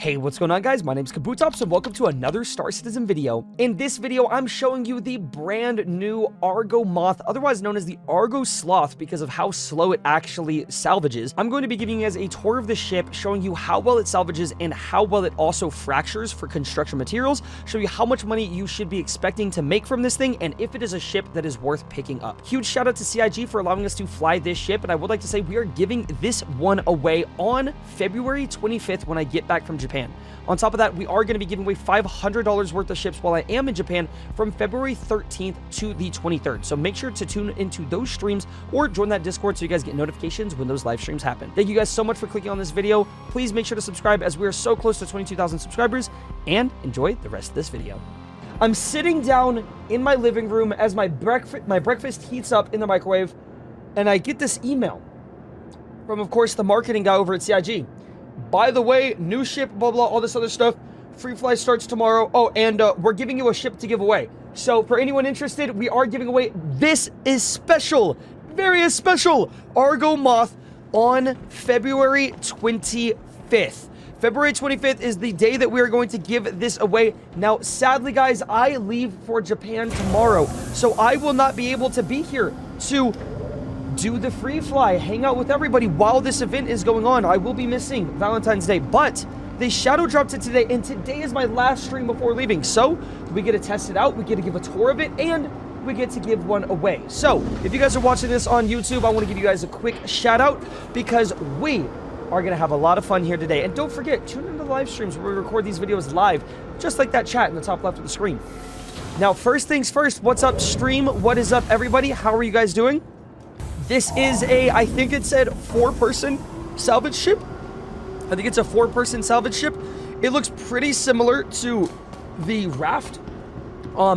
Hey, what's going on, guys? My name's Kabutopz and welcome to another Star Citizen video. In this video, I'm showing you the brand new Argo Moth, otherwise known as the Argo Sloth because of how slow it actually salvages. I'm going to be giving you guys a tour of the ship, showing you how well it salvages and how well it also fractures for construction materials, show you how much money you should be expecting to make from this thing, and if it is a ship that is worth picking up. Huge shout out to CIG for allowing us to fly this ship, and I would like to say we are giving this one away on February 25th when I get back from Japan. On top of that, we are going to be giving away $500 worth of ships while I am in Japan from February 13th to the 23rd. So make sure to tune into those streams or join that Discord so you guys get notifications when those live streams happen. Thank you guys so much for clicking on this video. Please make sure to subscribe as we are so close to 22,000 subscribers, and enjoy the rest of this video. I'm sitting down in my living room as my breakfast heats up in the microwave, and I get this email from, of course, the marketing guy over at CIG. By the way, new ship, blah, blah, all this other stuff. Free fly starts tomorrow. Oh, and we're giving you a ship to give away. So for anyone interested, we are giving away, this is special, very special, Argo Moth on February 25th. February 25th is the day that we are going to give this away. Now, sadly, guys, I leave for Japan tomorrow, so I will not be able to be here to do the free fly, hang out with everybody while this event is going on. I will be missing Valentine's Day, but they shadow dropped it today, and today is my last stream before leaving. So we get to test it out, we get to give a tour of it, and we get to give one away. So if you guys are watching this on YouTube, I want to give you guys a quick shout out because we are going to have a lot of fun here today. And don't forget, tune into the live streams where we record these videos live, just like that chat in the top left of the screen. Now, first things first, what's up, stream? What is up, everybody? How are you guys doing? This is a, I think it said 4-person salvage ship. I think it's a 4-person salvage ship. It looks pretty similar to the raft,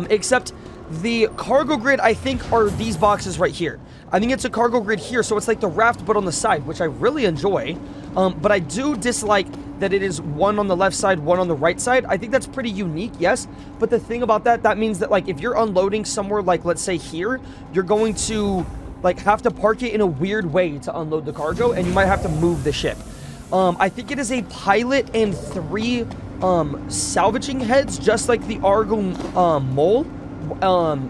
except the cargo grid, I think, are these boxes right here. I think it's a cargo grid here, so it's like the raft, but on the side, which I really enjoy. But I do dislike that it is one on the left side, one on the right side. I think that's pretty unique, yes. But the thing about that, that means that, like, if you're unloading somewhere, like, let's say here, you're going to like have to park it in a weird way to unload the cargo, and you might have to move the ship. I think it is a pilot and 3 salvaging heads, just like the Argo mole,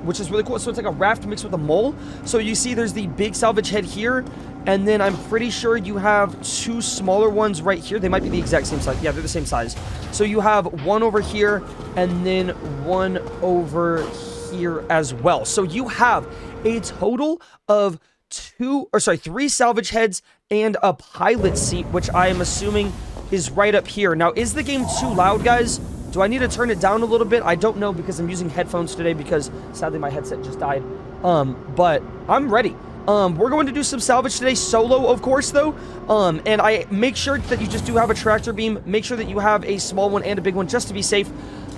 which is really cool. So it's like a raft mixed with a mole. So you see there's the big salvage head here, and then I'm pretty sure you have 2 smaller ones right here. They might be the exact same size. Yeah, they're the same size. So you have one over here and then one over here as well. So you have a total of 3 salvage heads and a pilot seat, which I am assuming is right up here. Now, is the game too loud, guys? Do I need to turn it down a little bit? I don't know, because I'm using headphones today because sadly my headset just died. But I'm ready. We're going to do some salvage today, solo, of course, though. And I make sure that you just do have a tractor beam. Make sure that you have a small one and a big one just to be safe.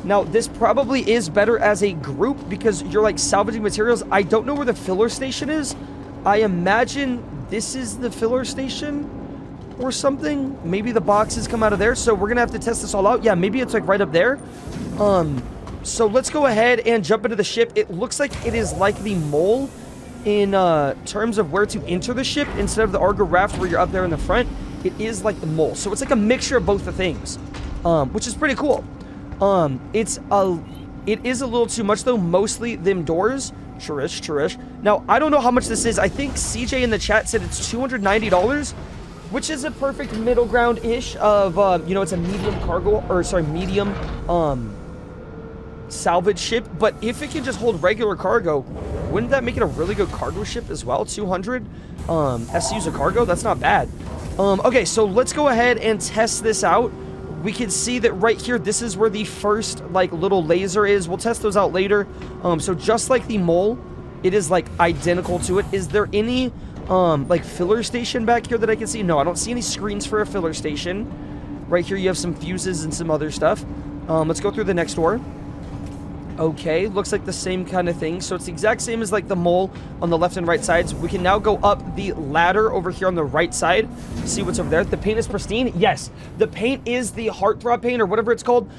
Now, this probably is better as a group because you're, like, salvaging materials. I don't know where the filler station is. I imagine this is the filler station or something. Maybe the boxes come out of there, so we're gonna have to test this all out. Yeah, maybe it's, like, right up there. So let's go ahead and jump into the ship. It looks like it is like the mole in terms of where to enter the ship instead of the Argo raft where you're up there in the front. It is like the mole, so it's like a mixture of both the things, which is pretty cool. It is a little too much, though. Mostly them doors. Churish. Now, I don't know how much this is. I think CJ in the chat said it's $290, which is a perfect middle ground-ish of, you know, it's a medium cargo, or sorry, medium, salvage ship. But if it can just hold regular cargo, wouldn't that make it a really good cargo ship as well? 200 SUs of cargo? That's not bad. Okay, so let's go ahead and test this out. We can see that right here, this is where the first, like, little laser is. We'll test those out later. So just like the mole, it is, like, identical to it. Is there any, like, filler station back here that I can see? No, I don't see any screens for a filler station. Right here, you have some fuses and some other stuff. Let's go through the next door. Okay, looks like the same kind of thing. So it's the exact same as, like, the mole on the left and right sides. We can now go up the ladder over here on the right side. See what's over there. The paint is pristine. Yes, the paint is the heartthrob paint or whatever it's called.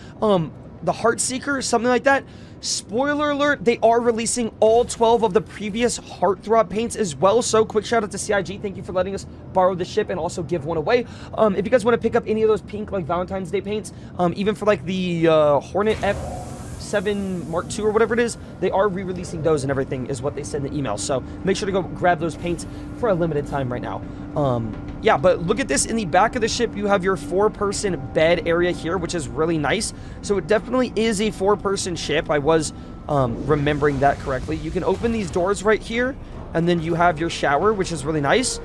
the Heartseeker, something like that. Spoiler alert, they are releasing all 12 of the previous Heartthrob paints as well. So quick shout out to CIG. Thank you for letting us borrow the ship and also give one away. If you guys want to pick up any of those pink like Valentine's Day paints, even for like the Hornet F7 Mark II or whatever it is, they are re-releasing those and everything is what they said in the email. So make sure to go grab those paints for a limited time right now. Yeah, but look at this. In the back of the ship, you have your 4-person bed area here, which is really nice. So it definitely is a 4-person ship. I was remembering that correctly. You can open these doors right here, and then you have your shower, which is really nice.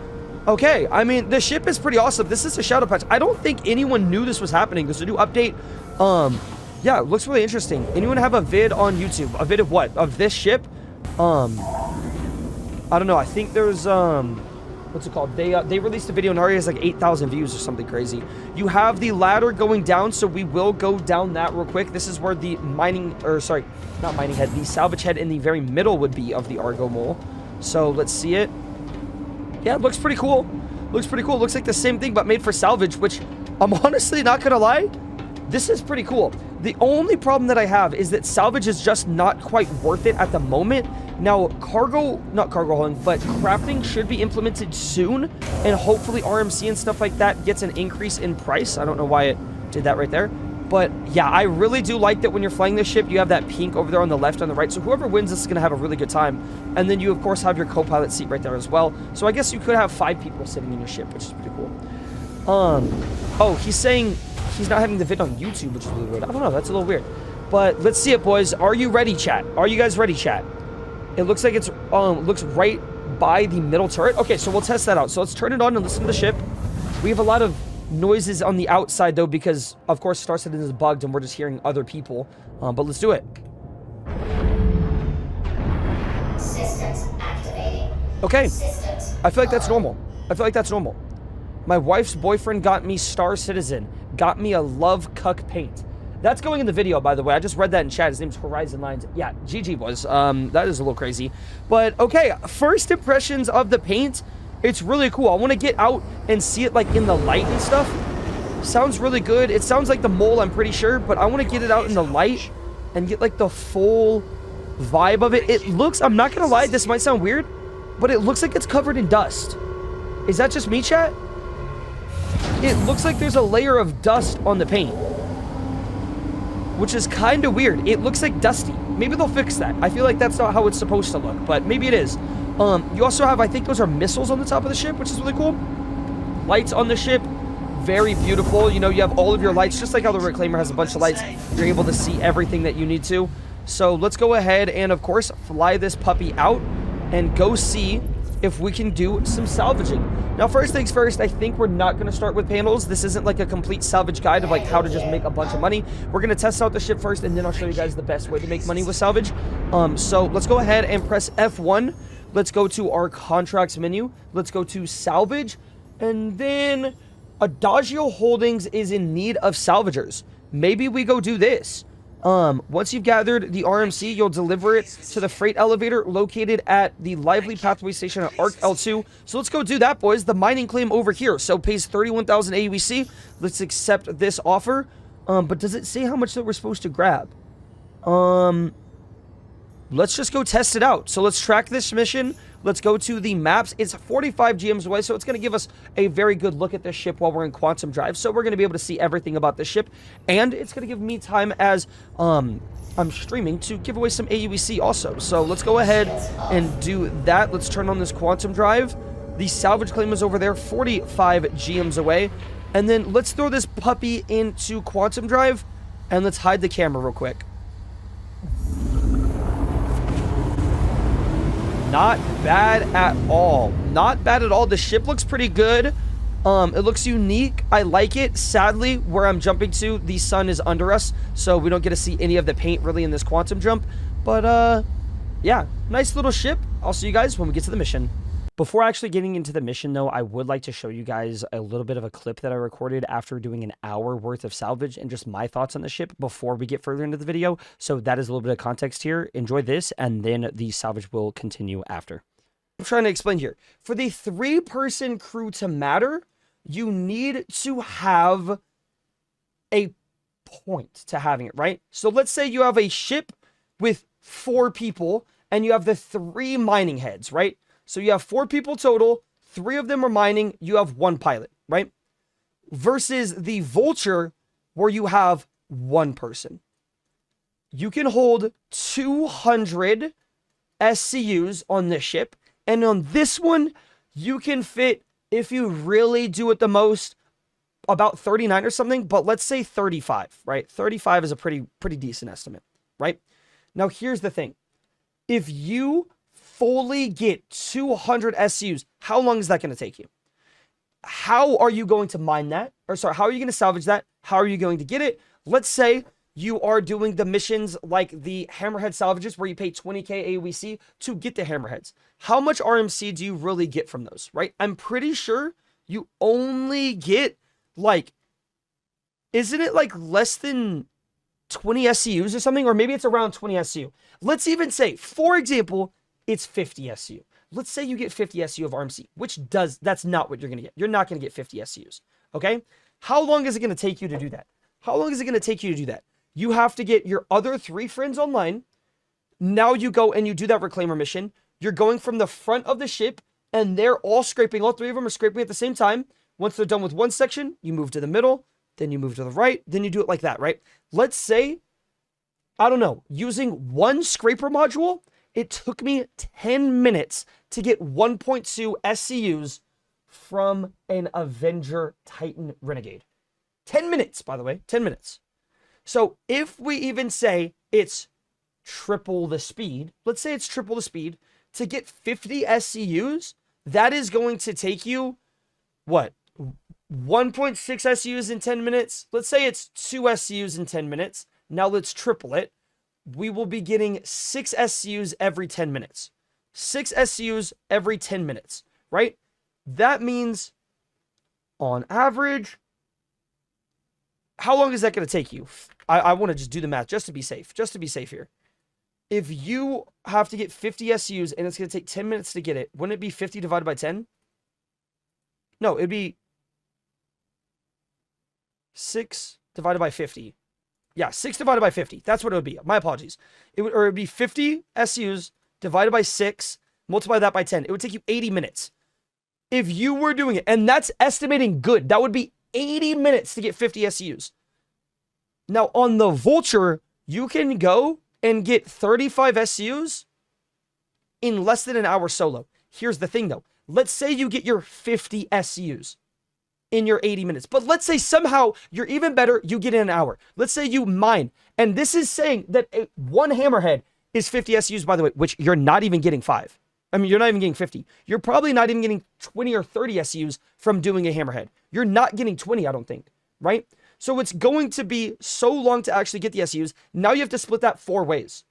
Okay, I mean, the ship is pretty awesome. This is a shadow patch. I don't think anyone knew this was happening. There's a new update. Yeah, it looks really interesting. Anyone have a vid on YouTube? A vid of what? Of this ship? I don't know. I think there's, what's it called? They released a video and already has like 8,000 views or something crazy. You have the ladder going down, so we will go down that real quick. This is where the not mining head, the salvage head in the very middle would be of the Argo mole. So let's see it. Yeah, it looks pretty cool. Looks pretty cool. Looks like the same thing, but made for salvage, which I'm honestly not gonna lie. This is pretty cool. The only problem that I have is that salvage is just not quite worth it at the moment. Now, not cargo hauling, but crafting should be implemented soon, and hopefully RMC and stuff like that gets an increase in price. I don't know why it did that right there. But yeah, I really do like that when you're flying this ship, you have that pink over there on the left and the right. So whoever wins this is going to have a really good time. And then you, of course, have your co-pilot seat right there as well. So I guess you could have 5 people sitting in your ship, which is pretty cool. Oh, he's saying he's not having the vid on YouTube, which is really weird. I don't know. That's a little weird. But let's see it, boys. Are you ready, chat? Are you guys ready, chat? It looks like it's, looks right by the middle turret. Okay, so we'll test that out. So let's turn it on and listen to the ship. We have a lot of noises on the outside, though, because, of course, Star Citizen is bugged and we're just hearing other people. But let's do it. Systems activating. Okay. Systems I feel like that's normal. I feel like that's normal. My wife's boyfriend got me Star Citizen. Got me a Love Cuck paint. That's going in the video, by the way. I just read that in chat. His name's Horizon Lines. Yeah, GG was. That is a little crazy. But, okay, first impressions of the paint. It's really cool. I want to get out and see it, like, in the light and stuff. Sounds really good. It sounds like the mole, I'm pretty sure. But I want to get it out in the light and get, like, the full vibe of it. It looks, I'm not going to lie, this might sound weird, but it looks like it's covered in dust. Is that just me, chat? It looks like there's a layer of dust on the paint, which is kind of weird. It looks like dusty. Maybe they'll fix that. I feel like that's not how it's supposed to look, but maybe it is. You also have, I think those are missiles on the top of the ship, which is really cool. Lights on the ship, very beautiful. You know, you have all of your lights, just like how the Reclaimer has a bunch of lights. You're able to see everything that you need to. So let's go ahead and, of course, fly this puppy out and go see if we can do some salvaging. Now, first things first, I think we're not going to start with panels. This isn't like a complete salvage guide of like how to just make a bunch of money. We're going to test out the ship first, and then I'll show you guys the best way to make money with salvage. So let's go ahead and press F1. Let's go to our contracts menu. Let's go to salvage, and then Adagio Holdings is in need of salvagers. Maybe we go do this. Once you've gathered the RMC, you'll deliver it to the freight elevator located at the Lively Pathway Station at Arc L2. So let's go do that, boys. The mining claim over here. So pays 31,000 AUEC. Let's accept this offer. But does it say how much that we're supposed to grab? Let's just go test it out. So let's track this mission. Let's go to the maps. It's 45 GMs away, so it's going to give us a very good look at this ship while we're in Quantum Drive. So we're going to be able to see everything about this ship, and it's going to give me time as I'm streaming to give away some AUEC also. So let's go ahead and do that. Let's turn on this Quantum Drive. The salvage claim is over there, 45 GMs away. And then let's throw this puppy into Quantum Drive, and let's hide the camera real quick. Not bad at all. Not bad at all. The ship looks pretty good. It looks unique. I like it. Sadly, where I'm jumping to, the sun is under us, so we don't get to see any of the paint really in this quantum jump. But, yeah, nice little ship. I'll see you guys when we get to the mission. Before actually getting into the mission, though, I would like to show you guys a little bit of a clip that I recorded after doing an hour worth of salvage and just my thoughts on the ship before we get further into the video. So that is a little bit of context here. Enjoy this, and then the salvage will continue after. I'm trying to explain here. For the 3-person crew to matter, you need to have a point to having it, right? So let's say you have a ship with 4 people and you have the 3 mining heads, right? So you have 4 people total, 3 of them are mining, you have 1 pilot, right? Versus the Vulture where you have 1 person. You can hold 200 SCUs on this ship, and on this one, you can fit, if you really do it the most, about 39 or something, but let's say 35, right? 35 is a pretty decent estimate, right? Now, here's the thing. If you fully get 200 SCUs, how long is that going to take you? How are you going to mine that? Or sorry, how are you going to salvage that? How are you going to get it? Let's say you are doing the missions like the Hammerhead salvages where you pay 20k AOEC to get the Hammerheads. How much RMC do you really get from those, right? I'm pretty sure you only get like, isn't it like less than 20 SCUs or something? Or maybe it's around 20 SCU. Let's even say, for example, it's 50 SCU. Let's say you get 50 SCU of RMC, that's not what you're going to get. You're not going to get 50 SCUs, okay? How long is it going to take you to do that? How long is it going to take you to do that? You have to get your other 3 friends online. Now you go and you do that Reclaimer mission. You're going from the front of the ship, and they're all scraping. All 3 of them are scraping at the same time. Once they're done with one section, you move to the middle, then you move to the right, then you do it like that, right? Let's say, I don't know, using 1 scraper module, it took me 10 minutes to get 1.2 SCUs from an Avenger Titan Renegade. 10 minutes, by the way, 10 minutes. So if we even say it's triple the speed, let's say it's triple the speed, to get 50 SCUs, that is going to take you, what, 1.6 SCUs in 10 minutes? Let's say it's 2 SCUs in 10 minutes. Now let's triple it. We will be getting 6 SCUs every 10 minutes. 6 SCUs every 10 minutes, right? That means, on average, how long is that going to take you? I want to just do the math just to be safe. Just to be safe here. If you have to get 50 SCUs and it's going to take 10 minutes to get it, wouldn't it be 50 divided by 10? No, it'd be 6 divided by 50. Yeah, 6 divided by 50. That's what it would be. My apologies. It would be 50 SCUs divided by 6, multiply that by 10. It would take you 80 minutes. If you were doing it, and that's estimating good, that would be 80 minutes to get 50 SCUs. Now, on the Vulture, you can go and get 35 SCUs in less than an hour solo. Here's the thing, though. Let's say you get your 50 SCUs in your 80 minutes. But let's say somehow you're even better, you get in an hour. Let's say you mine. And this is saying that 1 Hammerhead is 50 SCUs, by the way, which you're not even getting 5. I mean, you're not even getting 50. You're probably not even getting 20 or 30 SCUs from doing a Hammerhead. You're not getting 20, I don't think, right? So it's going to be so long to actually get the SCUs. Now you have to split that 4 ways.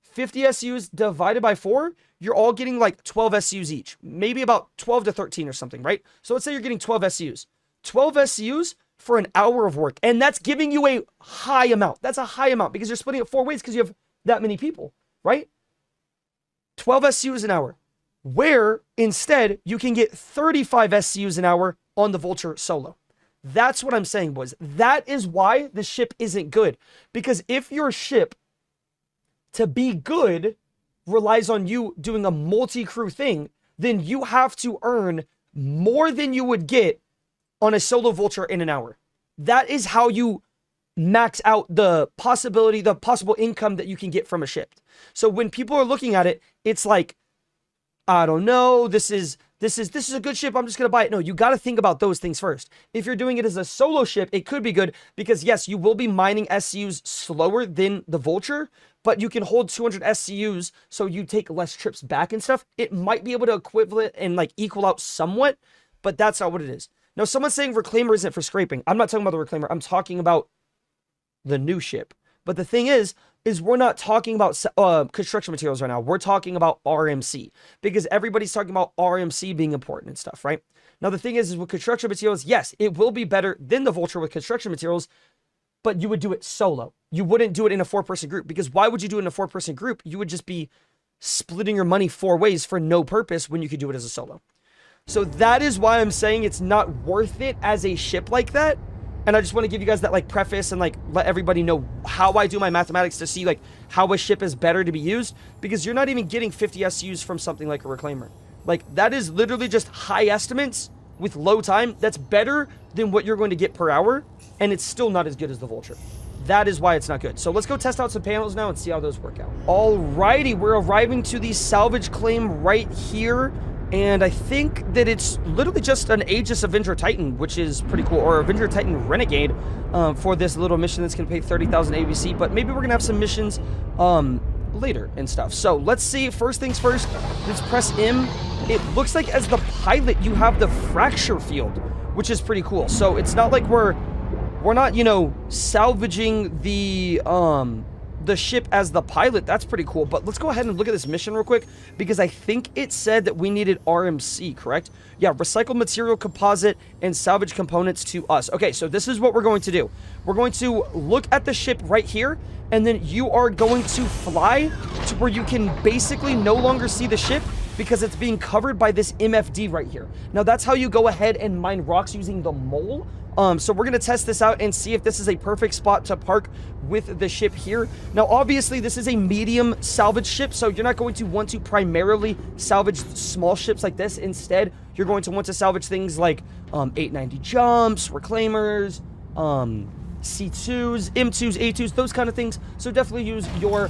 50 SCUs divided by 4, you're all getting like 12 SCUs each. Maybe about 12 to 13 or something, right? So let's say you're getting 12 SCUs. 12 SCUs for an hour of work. And that's giving you a high amount. That's a high amount because you're splitting it 4 ways because you have that many people, right? 12 SCUs an hour. Where instead you can get 35 SCUs an hour on the Vulture solo. That's what I'm saying, boys. That is why the ship isn't good. Because if your ship, to be good, relies on you doing a multi-crew thing, then you have to earn more than you would get on a solo Vulture in an hour. That is how you max out the possible income that you can get from a ship. So when people are looking at it, it's like, I don't know, this is a good ship, I'm just going to buy it. No, you got to think about those things first. If you're doing it as a solo ship, it could be good because yes, you will be mining SCUs slower than the Vulture, but you can hold 200 SCUs so you take less trips back and stuff. It might be able to equivalent and like equal out somewhat, but that's not what it is. Now, someone's saying Reclaimer isn't for scraping. I'm not talking about the Reclaimer. I'm talking about the new ship. But the thing is we're not talking about construction materials right now. We're talking about RMC because everybody's talking about RMC being important and stuff, right? Now, the thing is with construction materials, yes, it will be better than the Vulture with construction materials, but you would do it solo. You wouldn't do it in a 4-person group because why would you do it in a 4-person group? You would just be splitting your money 4 ways for no purpose when you could do it as a solo. So that is why I'm saying it's not worth it as a ship like that. And I just want to give you guys that like preface and like let everybody know how I do my mathematics to see like how a ship is better to be used, because you're not even getting 50 SUs from something like a reclaimer. Like that is literally just high estimates with low time. That's better than what you're going to get per hour, and it's still not as good as the Vulture. That is why it's not good. So let's go test out some panels now and see how those work out. Alrighty, we're arriving to the salvage claim right here. And I think that it's literally just an Aegis Avenger Titan, which is pretty cool. Or Avenger Titan Renegade for this little mission that's going to pay 30,000 ABC. But maybe we're going to have some missions later and stuff. So let's see. First things first, let's press M. It looks like as the pilot, you have the fracture field, which is pretty cool. So it's not like we're not, you know, salvaging the ship as the pilot. That's pretty cool. But let's go ahead and look at this mission real quick, because I think it said that we needed RMC, correct? Yeah, recycled material composite and salvage components to us. Okay, so this is what we're going to do. We're going to look at the ship right here, and then you are going to fly to where you can basically no longer see the ship because it's being covered by this MFD right here. Now, that's how you go ahead and mine rocks using the mole. So we're going to test this out and see if this is a perfect spot to park with the ship here. Now, obviously, this is a medium salvage ship, so you're not going to want to primarily salvage small ships like this. Instead, you're going to want to salvage things like 890 jumps, reclaimers, C2s, M2s, A2s, those kind of things. So definitely use your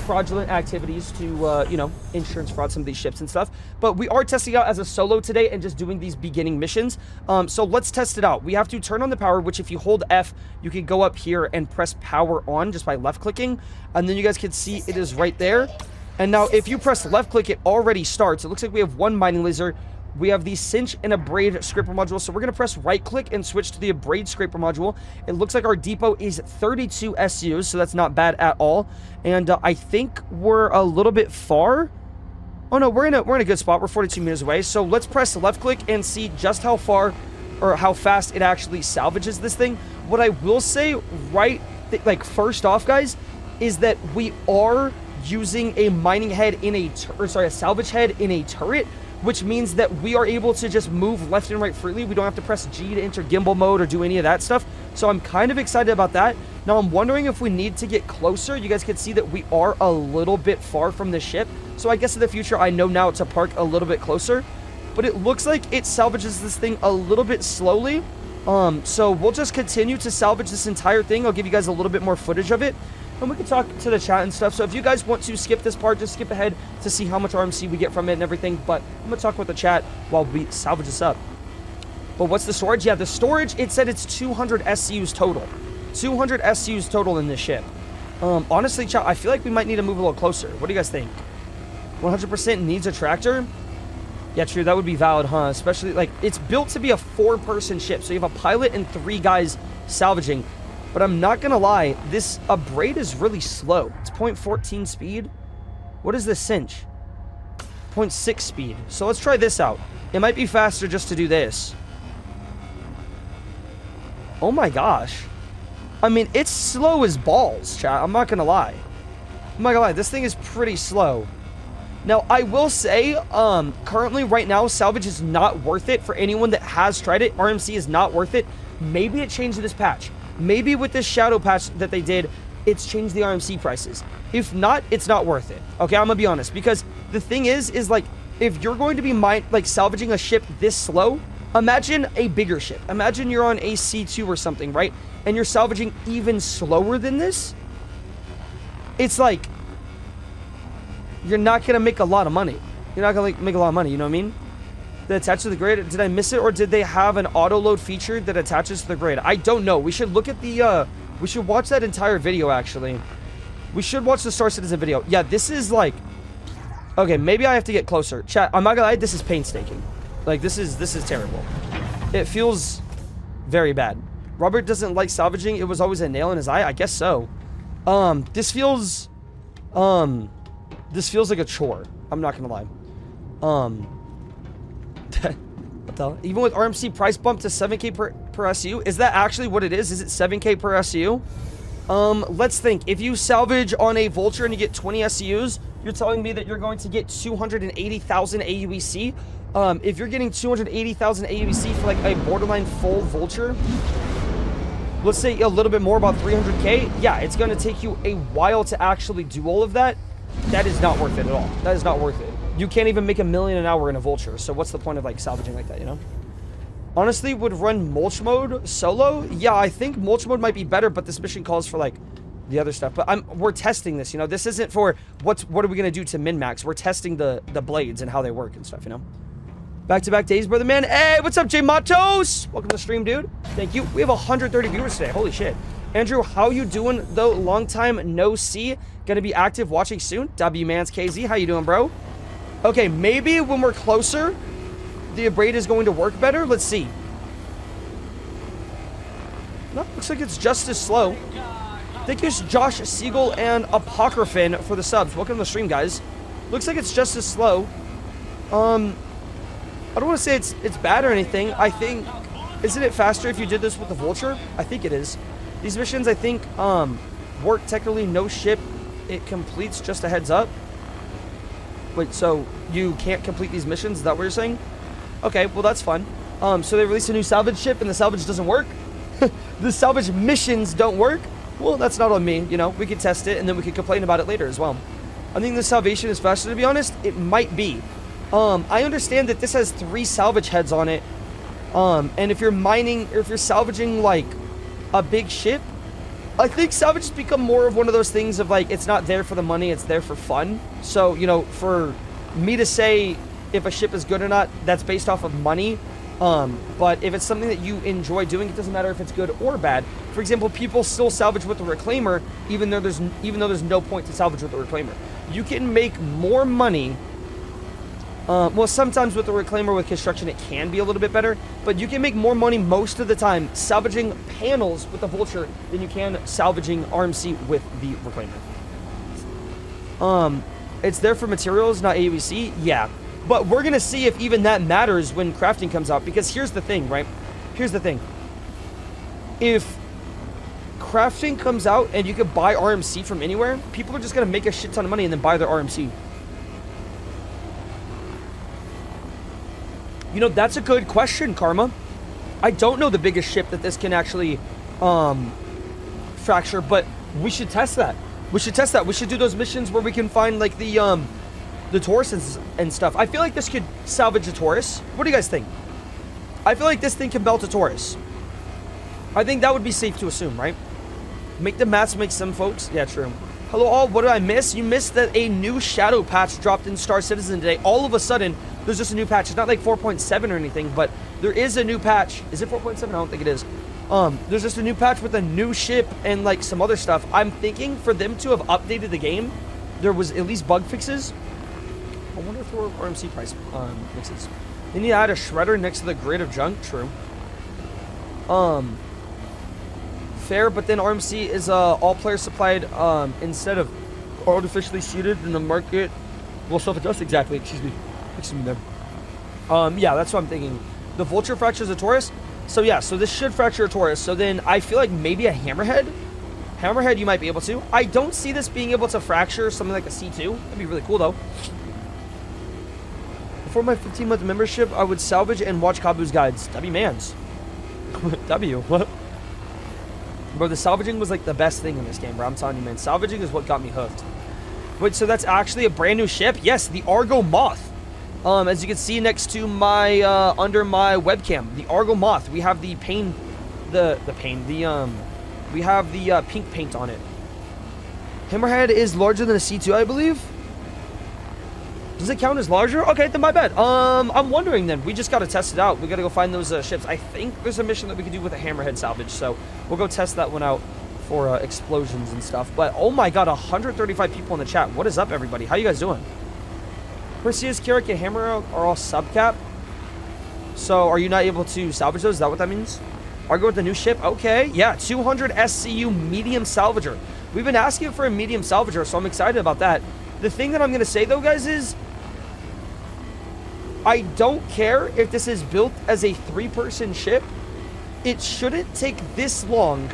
fraudulent activities to, you know, insurance fraud some of these ships and stuff. But we are testing out as a solo today and just doing these beginning missions. So let's test it out. We have to turn on the power, which if you hold F, you can go up here and press power on just by left clicking. And then you guys can see it is right there. And now if you press left click, it already starts. It looks like we have one mining laser. We have the cinch and abrade scraper module. So we're going to press right click and switch to the abrade scraper module. It looks like our depot is 32 SUs, so that's not bad at all. And I think we're a little bit far. Oh no, we're in a good spot. We're 42 meters away. So let's press left click and see just how far or how fast it actually salvages this thing. What I will say like first off, guys, is that we are using a mining head in a salvage head in a turret, which means that we are able to just move left and right freely. We don't have to press G to enter gimbal mode or do any of that stuff. So I'm kind of excited about that. Now I'm wondering if we need to get closer. You guys can see that we are a little bit far from the ship. So I guess in the future, I know now to park a little bit closer. But it looks like it salvages this thing a little bit slowly. So we'll just continue to salvage this entire thing. I'll give you guys a little bit more footage of it, and we can talk to the chat and stuff. So if you guys want to skip this part, just skip ahead to see how much RMC we get from it and everything. But I'm going to talk with the chat while we salvage this up. But what's the storage? Yeah, the storage, it said it's 200 SUs total. 200 SUs total in this ship. Honestly, chat, I feel like we might need to move a little closer. What do you guys think? 100% needs a tractor? Yeah, true. That would be valid, huh? Especially, like, it's built to be a 4-person ship. So you have a pilot and 3 guys salvaging. But I'm not going to lie, this abrade is really slow. It's 0.14 speed. What is this cinch? 0.6 speed. So let's try this out. It might be faster just to do this. Oh my gosh. I mean, it's slow as balls, chat. I'm not going to lie. I'm not going to lie. This thing is pretty slow. Now, I will say, currently, right now, salvage is not worth it for anyone that has tried it. RMC is not worth it. Maybe it changed this patch. Maybe with this shadow patch that they did, it's changed the RMC prices. If not, it's not worth it. Okay, I'm gonna be honest. Because the thing is like, if you're going to be salvaging a ship this slow, imagine a bigger ship. Imagine you're on a C2 or something, right? And you're salvaging even slower than this. It's like, you're not gonna make a lot of money. You're not gonna make a lot of money, you know what I mean? That attached to the grade. Did I miss it, or did they have an auto load feature that attaches to the grade? I don't know. We should look at the we should watch that entire video. Actually, we should watch the Star Citizen video. Yeah, this is like, okay, maybe I have to get closer. Chat, I'm not gonna lie, this is painstaking. Like, this is terrible. It feels very bad. Robert doesn't like salvaging. It was always a nail in his eye. I guess so. This feels like a chore. I'm not gonna lie. What the hell? Even with RMC price bump to 7K per SU, is that actually what it is? Is it 7K per SU? Let's think. If you salvage on a Vulture and you get 20 SUs, you're telling me that you're going to get 280,000 AUEC. If you're getting 280,000 AUEC for like a borderline full Vulture, let's say a little bit more, about 300k, yeah, it's going to take you a while to actually do all of that. That is not worth it at all. That is not worth it. You can't even make $1 million an hour in a vulture, so what's the point of like salvaging like that, you know? Honestly, would run mulch mode solo? Yeah, I think mulch mode might be better, but this mission calls for like the other stuff. But we're testing this, you know? This isn't for what are we going to do to min-max. We're testing the blades and how they work and stuff, you know? Back-to-back days, brother man. Hey, what's up, J Matos? Welcome to the stream, dude. Thank you. We have 130 viewers today. Holy shit. Andrew, how you doing, though? Long time no see. Gonna be active watching soon. W-Mans KZ, how you doing, bro? Okay, maybe when we're closer, the abrade is going to work better. Let's see. No, looks like it's just as slow. Thank you, Josh Siegel and Apocryphin for the subs. Welcome to the stream, guys. Looks like it's just as slow. I don't want to say it's bad or anything. I think, isn't it faster if you did this with the vulture? I think it is. These missions, I think, work technically no ship. It completes, just a heads up. Wait, so you can't complete these missions? Is that what you're saying? Okay, well that's fun. So they released a new salvage ship and the salvage doesn't work? The salvage missions don't work? Well, that's not on me, you know. We could test it and then we could complain about it later as well. I think the salvation is faster, to be honest. It might be. I understand that this has 3 salvage heads on it. And if you're mining, or if you're salvaging like a big ship, I think salvage has become more of one of those things of like, it's not there for the money, it's there for fun. So, you know, for me to say if a ship is good or not, that's based off of money. But if it's something that you enjoy doing, it doesn't matter if it's good or bad. For example, people still salvage with the reclaimer, even though there's no point to salvage with the reclaimer. You can make more money. Well, sometimes with the reclaimer with construction, it can be a little bit better, but you can make more money most of the time salvaging panels with the vulture than you can salvaging RMC with the reclaimer. It's there for materials, not AUEC. Yeah, but we're gonna see if even that matters when crafting comes out, because here's the thing, right? Here's the thing. If crafting comes out and you could buy RMC from anywhere, people are just gonna make a shit ton of money and then buy their RMC. You know, that's a good question, Karma. I don't know the biggest ship that this can actually fracture, but we should test that. We should test that. We should do those missions where we can find like the Taurus and stuff. I feel like this could salvage a Taurus. What do you guys think? I feel like this thing can belt a Taurus. I think that would be safe to assume, right? Make the mats make some folks. Yeah, true. Hello all, what did I miss? You missed that a new shadow patch dropped in Star Citizen today. All of a sudden, there's just a new patch. It's not like 4.7 or anything, but there is a new patch. Is it 4.7? I don't think it is. There's just a new patch with a new ship and like some other stuff. I'm thinking for them to have updated the game, there was at least bug fixes. I wonder if there were RMC price mixes. They need to add a shredder next to the grid of junk. True. Fair, but then RMC is all player supplied instead of artificially seeded in the market. Will self-adjust. Exactly. Excuse me there. Yeah, that's what I'm thinking. The vulture fractures a Taurus. So yeah, so this should fracture a Taurus. So then I feel like maybe a hammerhead. Hammerhead you might be able to. I don't see this being able to fracture something like a C2. That'd be really cool though. Before my 15-month membership, I would salvage and watch Kabu's guides. W-Mans. W, what? Bro, the salvaging was like the best thing in this game, bro. I'm telling you, man. Salvaging is what got me hooked. Wait, so that's actually a brand new ship? Yes, the Argo Moth. As you can see next to my, under my webcam, the Argo Moth. We have the we have the pink paint on it. Hammerhead is larger than a C2, I believe. Does it count as larger? Okay, then my bad. I'm wondering then. We just got to test it out. We got to go find those ships. I think there's a mission that we could do with a hammerhead salvage, so we'll go test that one out for explosions and stuff. But oh my god, 135 people in the chat. What is up, everybody? How you guys doing? Perseus, Kirik, and Hammer are all subcap. So are you not able to salvage those? Is that what that means? Argo with the new ship? Okay, yeah, 200 SCU medium salvager. We've been asking for a medium salvager, so I'm excited about that. The thing that I'm going to say, though, guys, is I don't care if this is built as a 3-person ship. It shouldn't take this long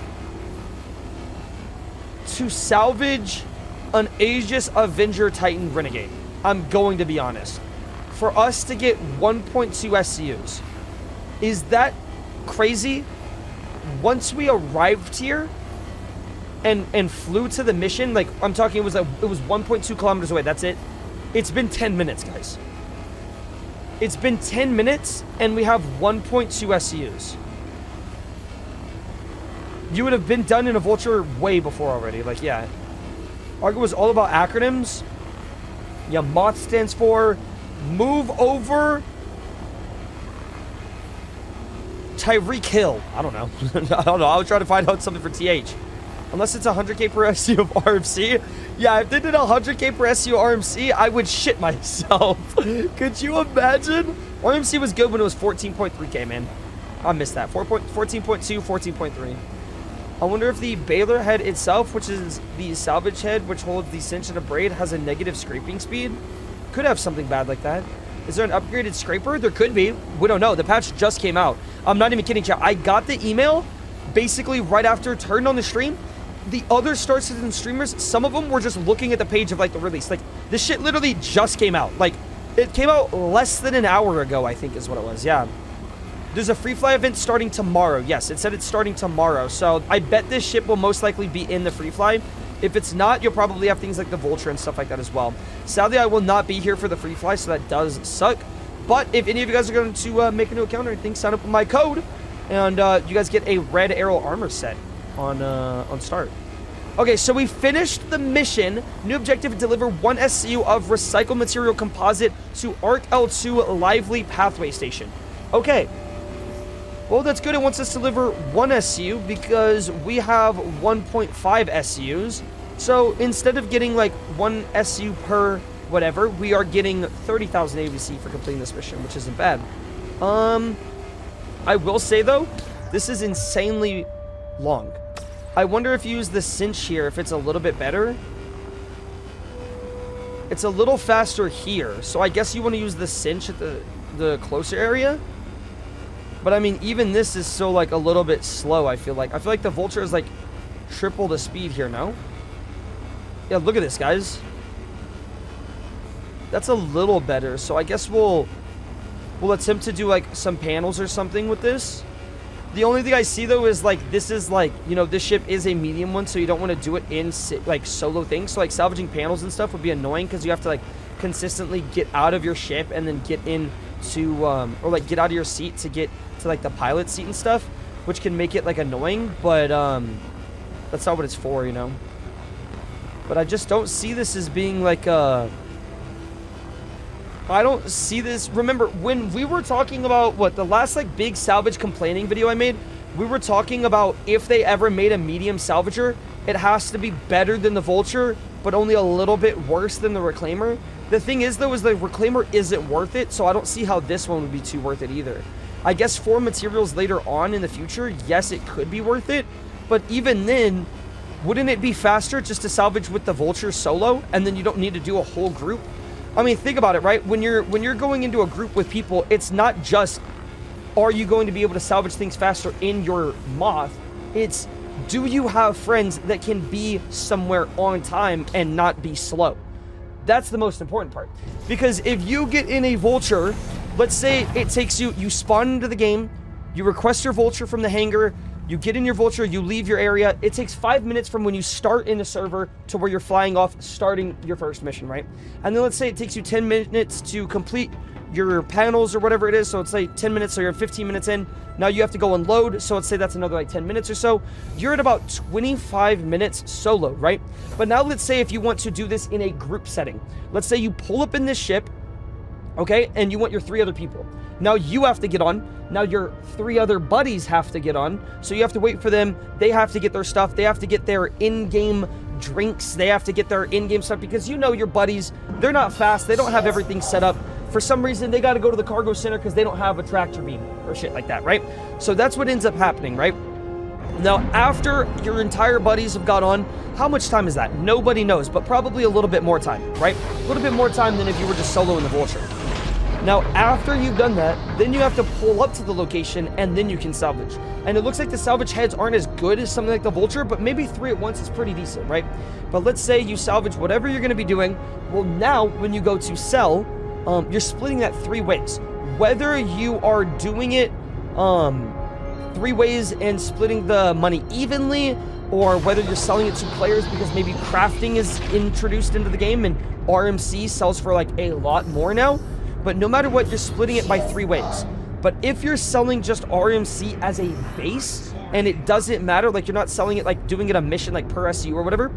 to salvage an Aegis Avenger Titan Renegade. I'm going to be honest. For us to get 1.2 SCUs, is that crazy? once we arrived here and flew to the mission, like I'm talking, it was 1.2 kilometers away. That's it. It's been 10 minutes, guys. It's been 10 minutes, and we have 1.2 SCUs. You would have been done in a Vulture way before already. Like, yeah. Argo was all about acronyms. Yeah, Moth stands for Move Over Tyreek Hill. I don't know. I don't know. I was trying to find out something for TH. Unless it's 100k per SCU of RMC. Yeah, if they did 100k per SCU RMC, I would shit myself. Could you imagine? RMC was good when it was 14.3k, man. I missed that. 14.2, 14.3. I wonder if the Baler head itself, which is the salvage head, which holds the cinch and a braid, has a negative scraping speed. Could have something bad like that. Is there an upgraded scraper? There could be. We don't know. The patch just came out. I'm not even kidding, chat. I got the email basically right after it turned on the stream. The other Star Citizen streamers, some of them were just looking at the page of like the release. Like, this shit literally just came out. Like, it came out less than an hour ago, I think is what it was. Yeah. There's a free fly event starting tomorrow. Yes, it said it's starting tomorrow. So I bet this ship will most likely be in the free fly. If it's not, you'll probably have things like the Vulture and stuff like that as well. Sadly, I will not be here for the free fly, so that does suck. But if any of you guys are going to make a new account or anything, sign up with my code, and you guys get a red arrow armor set on start. Okay, so we finished the mission. New objective: deliver 1 SCU of recycled material composite to ARC L2 Lively Pathway Station. Okay. Well, that's good. It wants us to deliver 1 SCU because we have 1.5 SCUs. So instead of getting like 1 SCU per whatever, we are getting 30,000 ABC for completing this mission, which isn't bad. I will say though, this is insanely long. I wonder if you use the cinch here, if it's a little bit better. It's a little faster here, so I guess you want to use the cinch at the closer area. But I mean, even this is still like a little bit slow, I feel like. I feel like the Vulture is like triple the speed here, no? Yeah, look at this, guys. That's a little better, so I guess we'll attempt to do like some panels or something with this. The only thing I see though is like, this is like, you know, this ship is a medium one, so you don't want to do it in like solo things. So like salvaging panels and stuff would be annoying because you have to like consistently get out of your ship and then get into or like get out of your seat to get to like the pilot seat and stuff, which can make it like annoying, but that's not what it's for, you know. But I just don't see this as being like I don't see this. Remember when we were talking about what the last like big salvage complaining video I made, we were talking about if they ever made a medium salvager, it has to be better than the Vulture, but only a little bit worse than the Reclaimer. The thing is though, is the Reclaimer isn't worth it, so I don't see how this one would be too worth it either. I guess for materials later on in the future, yes, it could be worth it, but even then, wouldn't it be faster just to salvage with the Vulture solo, and then you don't need to do a whole group? I mean, think about it, right? When you're going into a group with people, it's not just, are you going to be able to salvage things faster in your Moth? It's, do you have friends that can be somewhere on time and not be slow? That's the most important part. Because if you get in a Vulture, let's say it takes you spawn into the game, you request your Vulture from the hangar, you get in your Vulture, you leave your area. It takes 5 minutes from when you start in the server to where you're flying off, starting your first mission, right? And then let's say it takes you 10 minutes to complete your panels or whatever it is. So it's like 10 minutes, so you're 15 minutes in. Now you have to go unload, so let's say that's another like 10 minutes or so. You're at about 25 minutes solo, right? But now let's say if you want to do this in a group setting. Let's say you pull up in this ship, okay, and you want your 3 other people. Now you have to get on. Now your 3 other buddies have to get on. So you have to wait for them. They have to get their stuff. They have to get their in-game drinks. They have to get their in-game stuff because you know your buddies, they're not fast. They don't have everything set up. For some reason, they got to go to the cargo center because they don't have a tractor beam or shit like that, right? So that's what ends up happening, right? Now, after your entire buddies have got on, how much time is that? Nobody knows, but probably a little bit more time, right? A little bit more time than if you were just solo in the Vulture. Now, after you've done that, then you have to pull up to the location, and then you can salvage. And it looks like the salvage heads aren't as good as something like the Vulture, but maybe 3 at once is pretty decent, right? But let's say you salvage whatever you're going to be doing. Well, now, when you go to sell, you're splitting that 3 ways. Whether you are doing it 3 ways and splitting the money evenly, or whether you're selling it to players because maybe crafting is introduced into the game and RMC sells for like a lot more now. But no matter what, you're splitting it by 3 ways. But if you're selling just RMC as a base, and it doesn't matter, like you're not selling it like doing it a mission like per SU or whatever.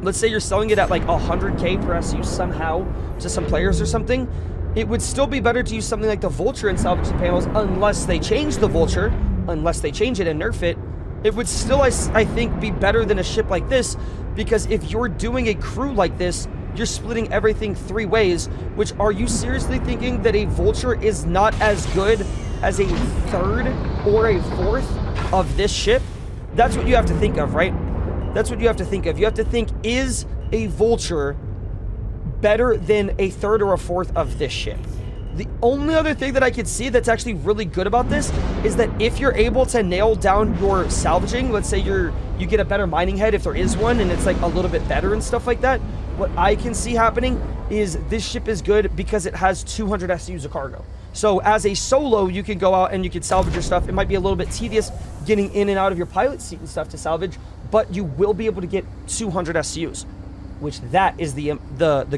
Let's say you're selling it at like 100k per SU somehow to some players or something. It would still be better to use something like the Vulture in Salvaging Panels, unless they change the Vulture, unless they change it and nerf it. It would still, I think, be better than a ship like this, because if you're doing a crew like this, you're splitting everything 3 ways, which, are you seriously thinking that a Vulture is not as good as a 3rd or a 4th of this ship? That's what you have to think of, right? That's what you have to think of. You have to think, is a Vulture better than a 3rd or a 4th of this ship? The only other thing that I could see that's actually really good about this is that if you're able to nail down your salvaging, let's say you get a better mining head if there is one, and it's like a little bit better and stuff like that, what I can see happening is this ship is good because it has 200 SUs of cargo. So as a solo, you can go out and you can salvage your stuff. It might be a little bit tedious getting in and out of your pilot seat and stuff to salvage, but you will be able to get 200 SUs, which that is the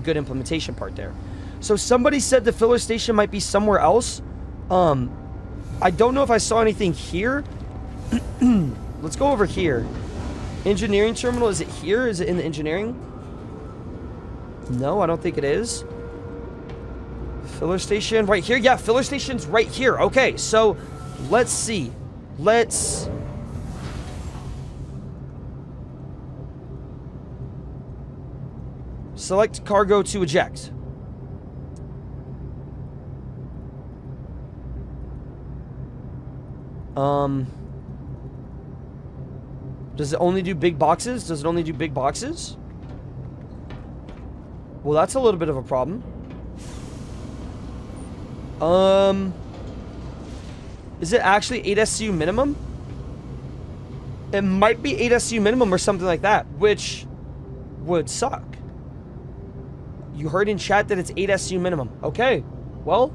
good implementation part there. So somebody said the filler station might be somewhere else. I don't know if I saw anything here. Let's go over here. Engineering terminal, is it here? Is it in the engineering? No, I don't think it is. Filler station right here. Yeah, filler station's right here. Okay, so let's see. Let's... select cargo to eject. Does it only do big boxes? Does it only do big boxes? Well, that's a little bit of a problem. Is it actually 8 SU minimum? It might be 8 SU minimum or something like that, which would suck. You heard in chat that it's 8 SU minimum. Okay, well,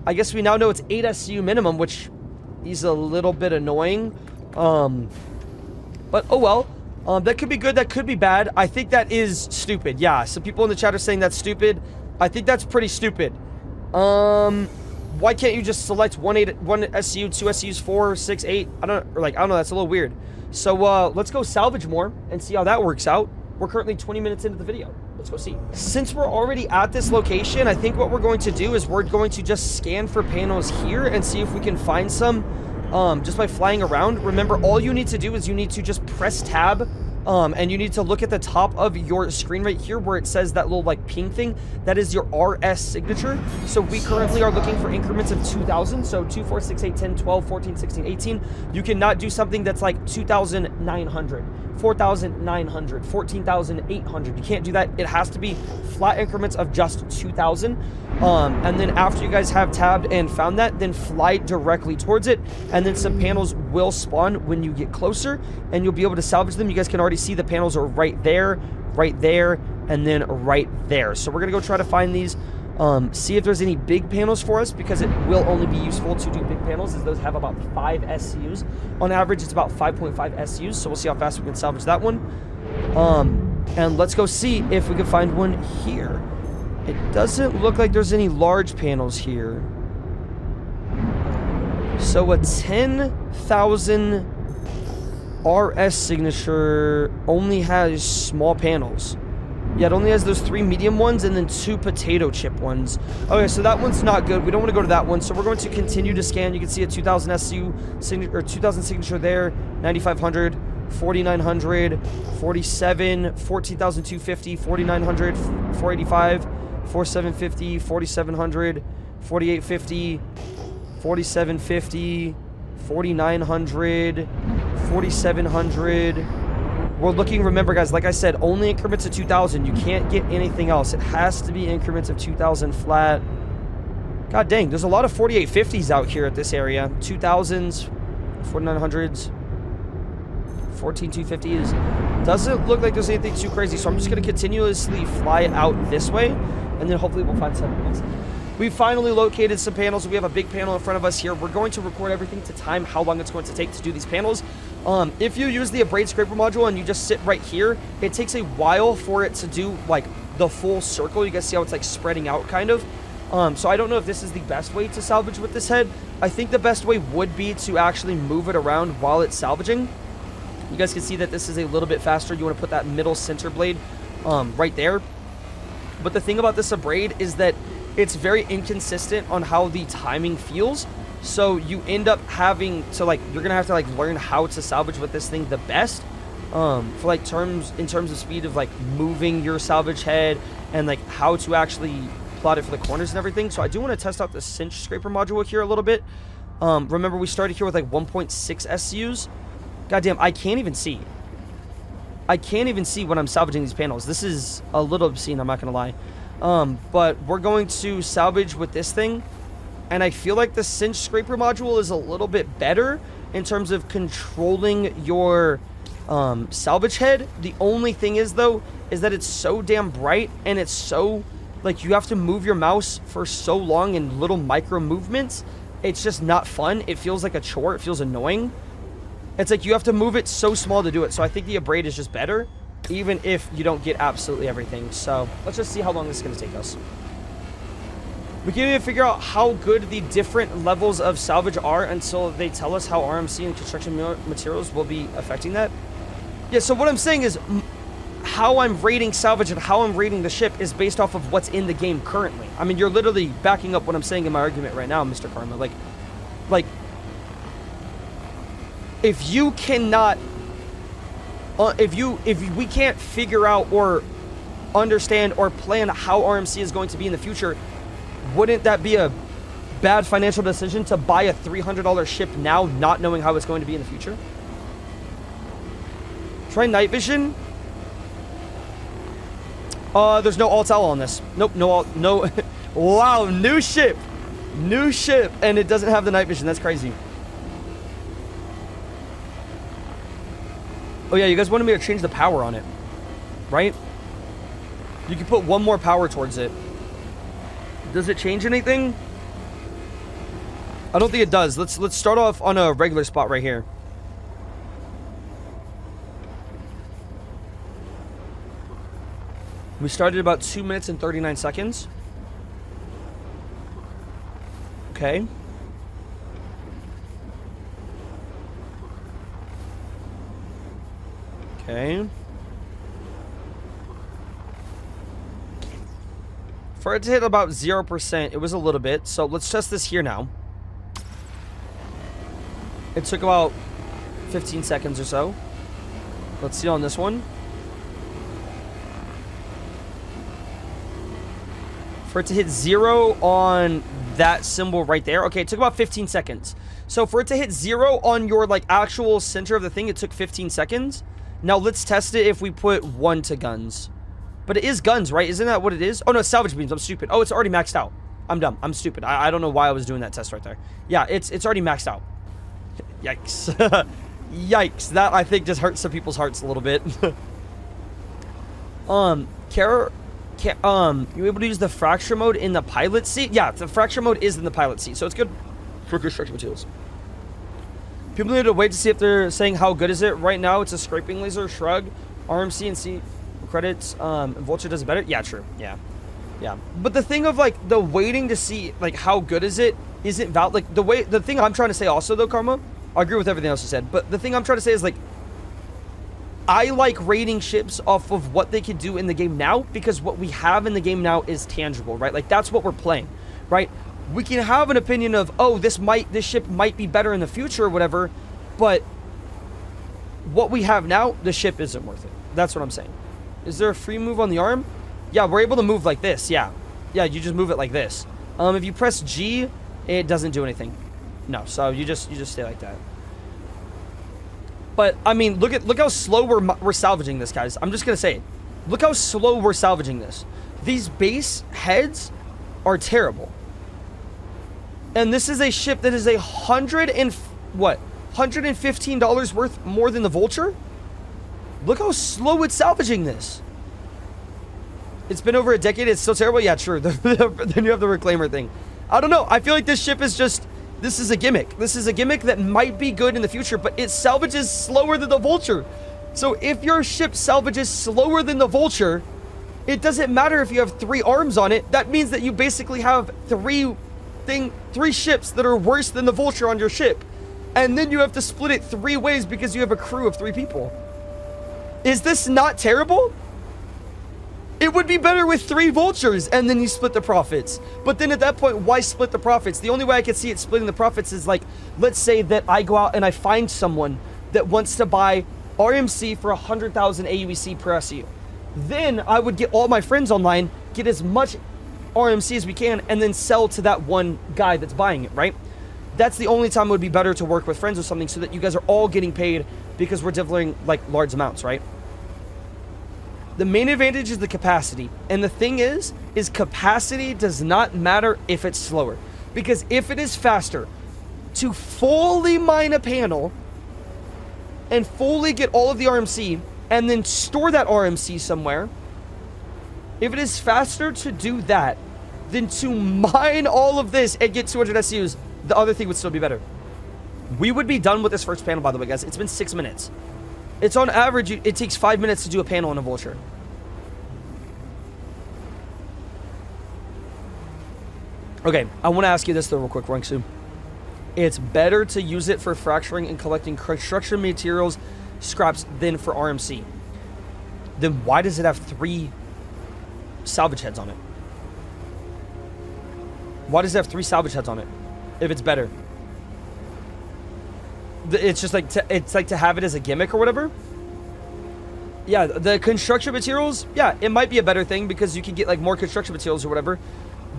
I guess we now know it's 8 SU minimum, which is a little bit annoying. But oh well. That could be good, that could be bad. I think that is stupid. Yeah, some people in the chat are saying that's stupid. I think that's pretty stupid. Why can't you just select 1 SU, 2 SUs, 4, 6, 8? I don't know, that's a little weird. So let's go salvage more and see how that works out. We're currently 20 minutes into the video. Let's go see. Since we're already at this location, I think what we're going to do is we're going to just scan for panels here and see if we can find some just by flying around. Remember, all you need to do is you need to just press tab and you need to look at the top of your screen right here where it says that little like ping thing. That is your RS signature. So we currently are looking for increments of 2,000. So 2, 4, 6, 8, 10, 12, 14, 16, 18. You cannot do something that's like 2,900, 4,900, 14,800. You can't do that. It has to be flat increments of just 2,000. And then after you guys have tabbed and found that, then fly directly towards it. And then some panels will spawn when you get closer and you'll be able to salvage them. You guys can already see the panels are right there, and then right there. So we're going to go try to find these, see if there's any big panels for us, because it will only be useful to do big panels, as those have about 5 SUs. On average, it's about 5.5 SUs, so we'll see how fast we can salvage that one. And let's go see if we can find one here. It doesn't look like there's any large panels here. So a 10,000 RS signature only has small panels. Yeah, it only has those 3 medium ones and then 2 potato chip ones. Okay, so that one's not good. We don't want to go to that one, so we're going to continue to scan. You can see a 2,000 SU signature, or 2,000 signature there, 9,500, 4,900, 47, 14,250, 4,900, 485, 4,750, 4,700, 4,850, 4,750, 4,900, 4,700. We're looking, remember guys, like I said, only increments of 2,000. You can't get anything else. It has to be increments of 2,000 flat. God dang, there's a lot of 4,850s out here at this area. 2,000s, 4,900s, 14,250s. Doesn't look like there's anything too crazy, so I'm just going to continuously fly out this way, and then hopefully we'll find something else. We finally located some panels. We have a big panel in front of us here. We're going to record everything to time how long it's going to take to do these panels. If you use the Abrade Scraper module and you just sit right here, it takes a while for it to do like the full circle. You guys see how it's like spreading out kind of. So I don't know if this is the best way to salvage with this head. I think the best way would be to actually move it around while it's salvaging. You guys can see that this is a little bit faster. You want to put that middle center blade right there. But the thing about this Abrade is that it's very inconsistent on how the timing feels. So you end up having to like, you're gonna have to like learn how to salvage with this thing the best. For like in terms of speed of like moving your salvage head and like how to actually plot it for the corners and everything. So I do want to test out the cinch scraper module here a little bit. Remember we started here with like 1.6 SCUs. Goddamn, I can't even see. I can't even see when I'm salvaging these panels. This is a little obscene, I'm not gonna lie. But we're going to salvage with this thing, and I feel like the cinch scraper module is a little bit better in terms of controlling your salvage head. The only thing is though, is that it's so damn bright, and it's so, like, you have to move your mouse for so long in little micro movements. It's just not fun. It feels like a chore. It feels annoying. It's like you have to move it so small to do it. So I think the Abrade is just better, even if you don't get absolutely everything. So let's just see how long this is going to take us. We can't even figure out how good the different levels of salvage are until they tell us how RMC and construction materials will be affecting that. Yeah, so what I'm saying is how I'm rating salvage and how I'm rating the ship is based off of what's in the game currently. I mean, you're literally backing up what I'm saying in my argument right now, Mr. Karma. Like, if you cannot, if we can't figure out or understand or plan how RMC is going to be in the future, wouldn't that be a bad financial decision to buy a $300 ship now, not knowing how it's going to be in the future? Try night vision. There's no alt owl on this. Nope, no alt, no. Wow, new ship, and it doesn't have the night vision. That's crazy. Oh yeah, you guys wanted me to change the power on it, right? You can put one more power towards it. Does it change anything? I don't think it does. Let's start off on a regular spot right here. We started about 2 minutes and 39 seconds. Okay. Okay. For it to hit about 0%, it was a little bit. So let's test this here now. It took about 15 seconds or so. Let's see on this one. For it to hit 0 on that symbol right there. Okay, it took about 15 seconds. So for it to hit 0 on your like actual center of the thing, it took 15 seconds. Now let's test it if we put 1 to guns. But it is guns, right? Isn't that what it is? Oh no, salvage beams. I'm stupid. Oh, it's already maxed out. I'm dumb. I'm stupid. I don't know why I was doing that test right there. Yeah, it's already maxed out. Yikes. Yikes. That I think just hurts some people's hearts a little bit. You able to use the fracture mode in the pilot seat? Yeah, the fracture mode is in the pilot seat, so it's good for construction materials. People need to wait to see if they're saying how good is it. Right now, it's a scraping laser, shrug, RMC and C credits. Vulture does it better. Yeah, true. Yeah, yeah. But the thing of like the waiting to see like how good is it isn't valid. Like the thing I'm trying to say also though, Karma, I agree with everything else you said. But the thing I'm trying to say is like, I like rating ships off of what they can do in the game now, because what we have in the game now is tangible, right? Like that's what we're playing, right? We can have an opinion of, oh, this ship might be better in the future or whatever, but what we have now, the ship isn't worth it. That's what I'm saying. Is there a free move on the arm? Yeah, we're able to move like this. Yeah, yeah, you just move it like this. If you press G, it doesn't do anything. No, so you just stay like that. But I mean, look how slow we're salvaging this, guys. I'm just gonna say it. Look how slow we're salvaging this. These base heads are terrible. And this is a ship that is $115 worth more than the Vulture? Look how slow it's salvaging this. It's been over a decade. It's still terrible. Yeah, true. Then you have the reclaimer thing. I don't know. I feel like this ship is just... This is a gimmick. This is a gimmick that might be good in the future, but it salvages slower than the Vulture. So if your ship salvages slower than the Vulture, it doesn't matter if you have 3 arms on it. That means that you basically have 3 ships that are worse than the Vulture on your ship. And then you have to split it 3 ways because you have a crew of 3 people. Is this not terrible? It would be better with 3 Vultures and then you split the profits. But then at that point, why split the profits? The only way I could see it splitting the profits is like, let's say that I go out and I find someone that wants to buy RMC for 100,000 AUEC per SU. Then I would get all my friends online, get as much RMC as we can, and then sell to that one guy that's buying it, right? That's the only time it would be better to work with friends or something so that you guys are all getting paid because we're delivering like large amounts, right? The main advantage is the capacity. And the thing is capacity does not matter if it's slower. Because if it is faster to fully mine a panel and fully get all of the RMC and then store that RMC somewhere, if it is faster to do that than to mine all of this and get 200 SUs, the other thing would still be better. We would be done with this first panel, by the way, guys. It's been 6 minutes. It's on average, it takes 5 minutes to do a panel on a Vulture. Okay, I want to ask you this though real quick, Ranksu. It's better to use it for fracturing and collecting construction materials scraps than for RMC. Then why does it have 3 salvage heads on it? Why does it have 3 salvage heads on it if it's better? It's just like to have it as a gimmick or whatever. Yeah, the construction materials, yeah, it might be a better thing because you can get like more construction materials or whatever.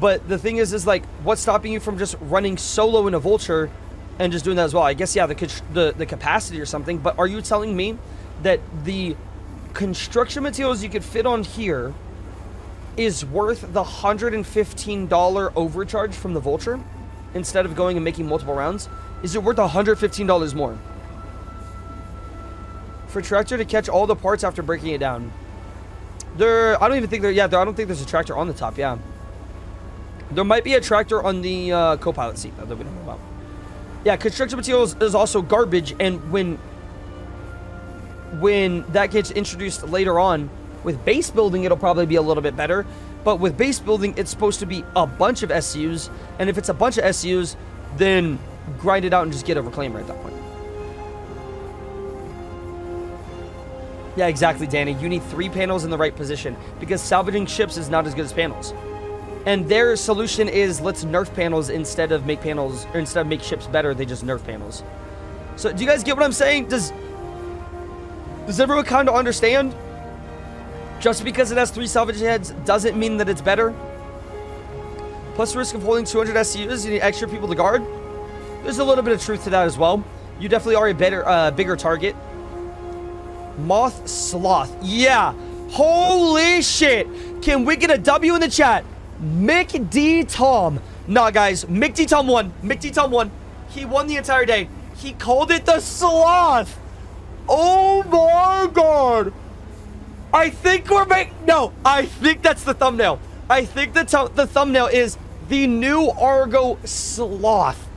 But the thing is like, what's stopping you from just running solo in a Vulture and just doing that as well? I guess, yeah, the capacity or something. But are you telling me that the construction materials you could fit on here is worth the $115 overcharge from the Vulture instead of going and making multiple rounds? Is it worth $115 more? For tractor to catch all the parts after breaking it down. I don't think there's a tractor on the top, yeah. There might be a tractor on the co-pilot seat that we don't know about. Yeah, construction materials is also garbage, and when that gets introduced later on, with base building, it'll probably be a little bit better. But with base building, it's supposed to be a bunch of SUs, and if it's a bunch of SUs, then grind it out and just get a reclaimer at that point. Yeah, exactly, Danny. You need 3 panels in the right position because salvaging ships is not as good as panels. And their solution is let's nerf panels instead of make ships better. They just nerf panels. So do you guys get what I'm saying? Does everyone kind of understand? Just because it has 3 salvage heads doesn't mean that it's better. Plus the risk of holding 200 SUs, you need extra people to guard. There's a little bit of truth to that as well. You definitely are a bigger target. Moth Sloth. Yeah. Holy shit. Can we get a W in the chat? Mick D. Tom. Nah, guys. Mick D. Tom won. Mick D. Tom won. He won the entire day. He called it the Sloth. Oh my god. I think we're no, I think that's the thumbnail. I think the thumbnail is the new Argo Sloth.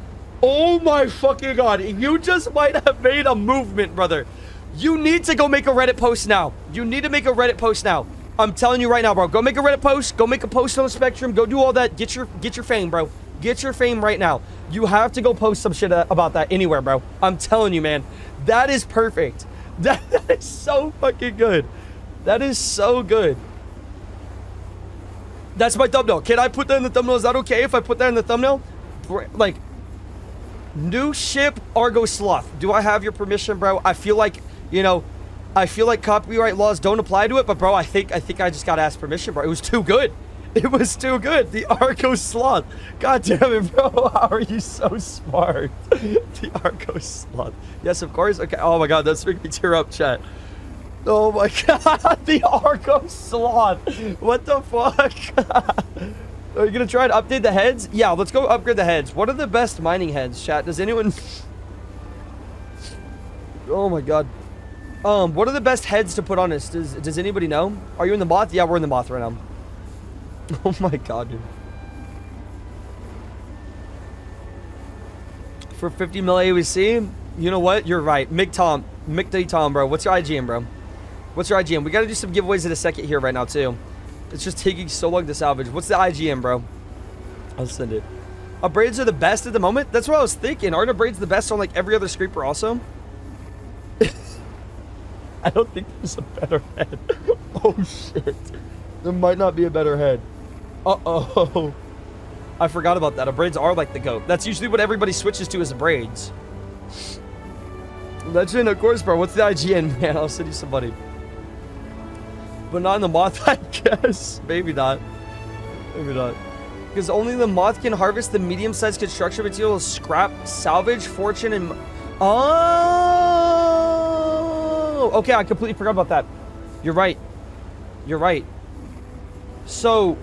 Oh my fucking god. You just might have made a movement, brother. You need to go make a Reddit post now. You need to make a Reddit post now. I'm telling you right now, bro. Go make a Reddit post. Go make a post on the Spectrum. Go do all that. Get your fame, bro. Get your fame right now. You have to go post some shit about that anywhere, bro. I'm telling you, man. That is perfect. That is so fucking good. That is so good. That's my thumbnail. Can I put that in the thumbnail? Is that okay if I put that in the thumbnail? Like, new ship Argo Sloth. Do I have your permission, bro? I feel like, you know, I feel like copyright laws don't apply to it, but bro, I think I just gotta ask permission, bro. It was too good. It was too good. The Argo Sloth. God damn it, bro. How are you so smart? The Argo Sloth. Yes, of course. Okay. Oh my god, that's making me tear up, chat. Oh my god, the Argo Sloth. What the fuck? Are you gonna try and update the heads? Yeah, let's go upgrade the heads. What are the best mining heads, chat? Does anyone... Oh my god. What are the best heads to put on this? Does anybody know? Are you in the Moth? Yeah, we're in the Moth right now. Oh my god, dude. For 50 mil AUC, you know what? You're right. Mick D. Tom, bro. What's your IGN, bro? What's your IGN? We gotta do some giveaways in a second here right now, too. It's just taking so long to salvage. What's the IGN, bro? I'll send it. Braids are the best at the moment? That's what I was thinking. Aren't braids the best on, like, every other scraper also? I don't think there's a better head. Oh, shit. There might not be a better head. Uh-oh. I forgot about that. Braids are like the GOAT. That's usually what everybody switches to is braids. Legend, of course, bro. What's the IGN, man? I'll send you somebody. But not in the moth, I guess. Maybe not. Maybe not. Because only the moth can harvest the medium-sized construction materials, scrap, salvage, fortune, and... Oh! Okay, I completely forgot about that. You're right. You're right. So...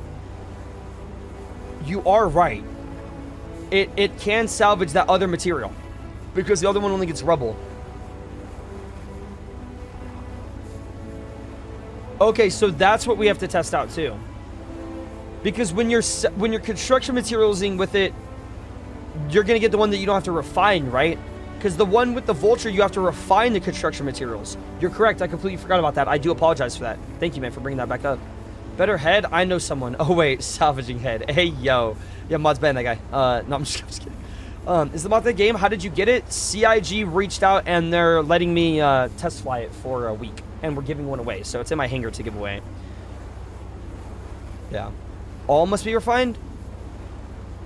You are right. It can salvage that other material. Because the other one only gets rubble. Okay, so that's what we have to test out too. Because when you're construction materialising with it, you're gonna get the one that you don't have to refine, right? Because the one with the vulture, you have to refine the construction materials. You're correct. I completely forgot about that. I do apologize for that. Thank you, man, for bringing that back up. Better head? I know someone. Oh, wait. Salvaging head. Hey, yo. Yeah, Mod's banned that guy. No, I'm just kidding. Is the mod the game? How did you get it? CIG reached out, and they're letting me test fly it for a week. And we're giving one away. So it's in my hangar to give away. Yeah. All must be refined?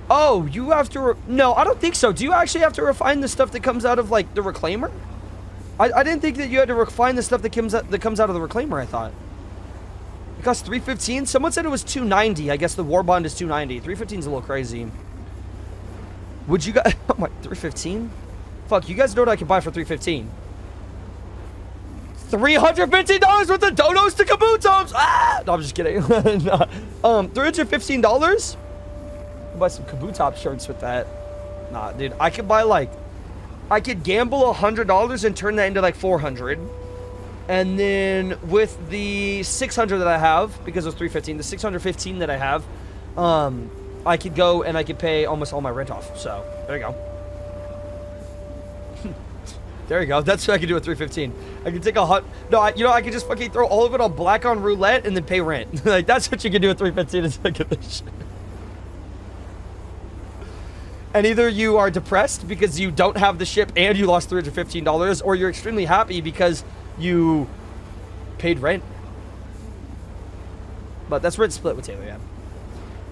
Oh, you have to... No, I don't think so. Do you actually have to refine the stuff that comes out of, like, the reclaimer? I didn't think that you had to refine the stuff that comes out of the reclaimer, I thought. It costs $315. Someone said it was $290. I guess the war bond is $290. $315 is a little crazy. Would you guys... Oh my... $315? Fuck, you guys know what I can buy for $315. $315 worth of donos to Kabutopz! Ah! No, I'm just kidding. No. $315? Buy some Kabutopz shirts with that. Nah, dude. I could buy, like... I could gamble $100 and turn that into, like, $400. And then with the 600 that I have, because it was $315, the 615 that I have, I could go and I could pay almost all my rent off. So, there you go. There you go. That's what I could do with $315. I could take a you know, I could just fucking throw all of it on black on roulette and then pay rent. Like, that's what you can do with $315 is look at this shit. And either you are depressed because you don't have the ship and you lost $315, or you're extremely happy because you paid rent. But that's where it's split with Taylor, yeah.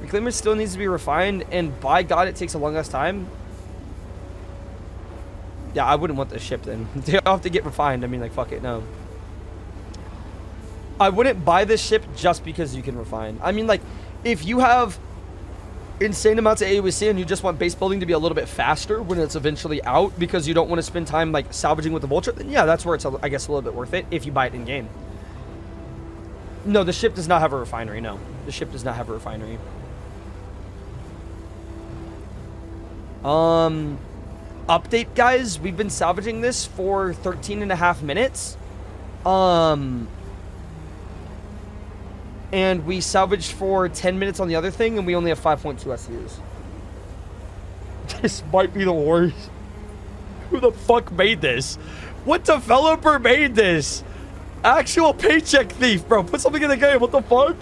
Reclaimer still needs to be refined, and by God, it takes a long ass time. Yeah, I wouldn't want this ship then. They have to get refined. I mean, like, fuck it, no. I wouldn't buy this ship just because you can refine. I mean, like, if you have insane amounts of AOC and you just want base building to be a little bit faster when it's eventually out because you don't want to spend time, like, salvaging with the vulture, then yeah, that's where it's, I guess, a little bit worth it if you buy it in-game. No, the ship does not have a refinery, no. The ship does not have a refinery. Update, guys. We've been salvaging this for 13.5 minutes. And we salvaged for 10 minutes on the other thing, and we only have 5.2 SUs. This might be the worst. Who the fuck made this? What developer made this? Actual paycheck thief, bro. Put something in the game. What the fuck?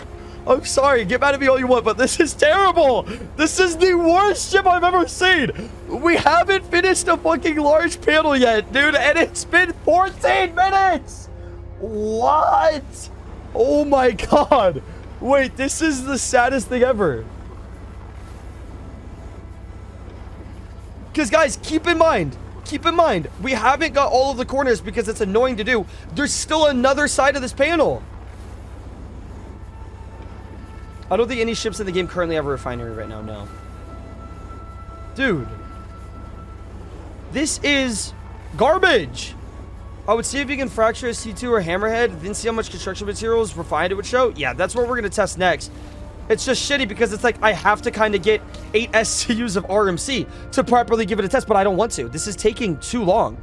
I'm sorry. Get mad at me all you want, but this is terrible. This is the worst ship I've ever seen. We haven't finished a fucking large panel yet, dude, and it's been 14 minutes. What? Oh my God. Wait, this is the saddest thing ever. Because, guys, keep in mind, we haven't got all of the corners because it's annoying to do. There's still another side of this panel. I don't think any ships in the game currently have a refinery right now, no. Dude. This is garbage. I would see if you can fracture a C2 or hammerhead, then see how much construction materials refined it would show. Yeah, that's what we're going to test next. It's just shitty because it's like I have to kind of get 8 SCUs of RMC to properly give it a test, but I don't want to. This is taking too long.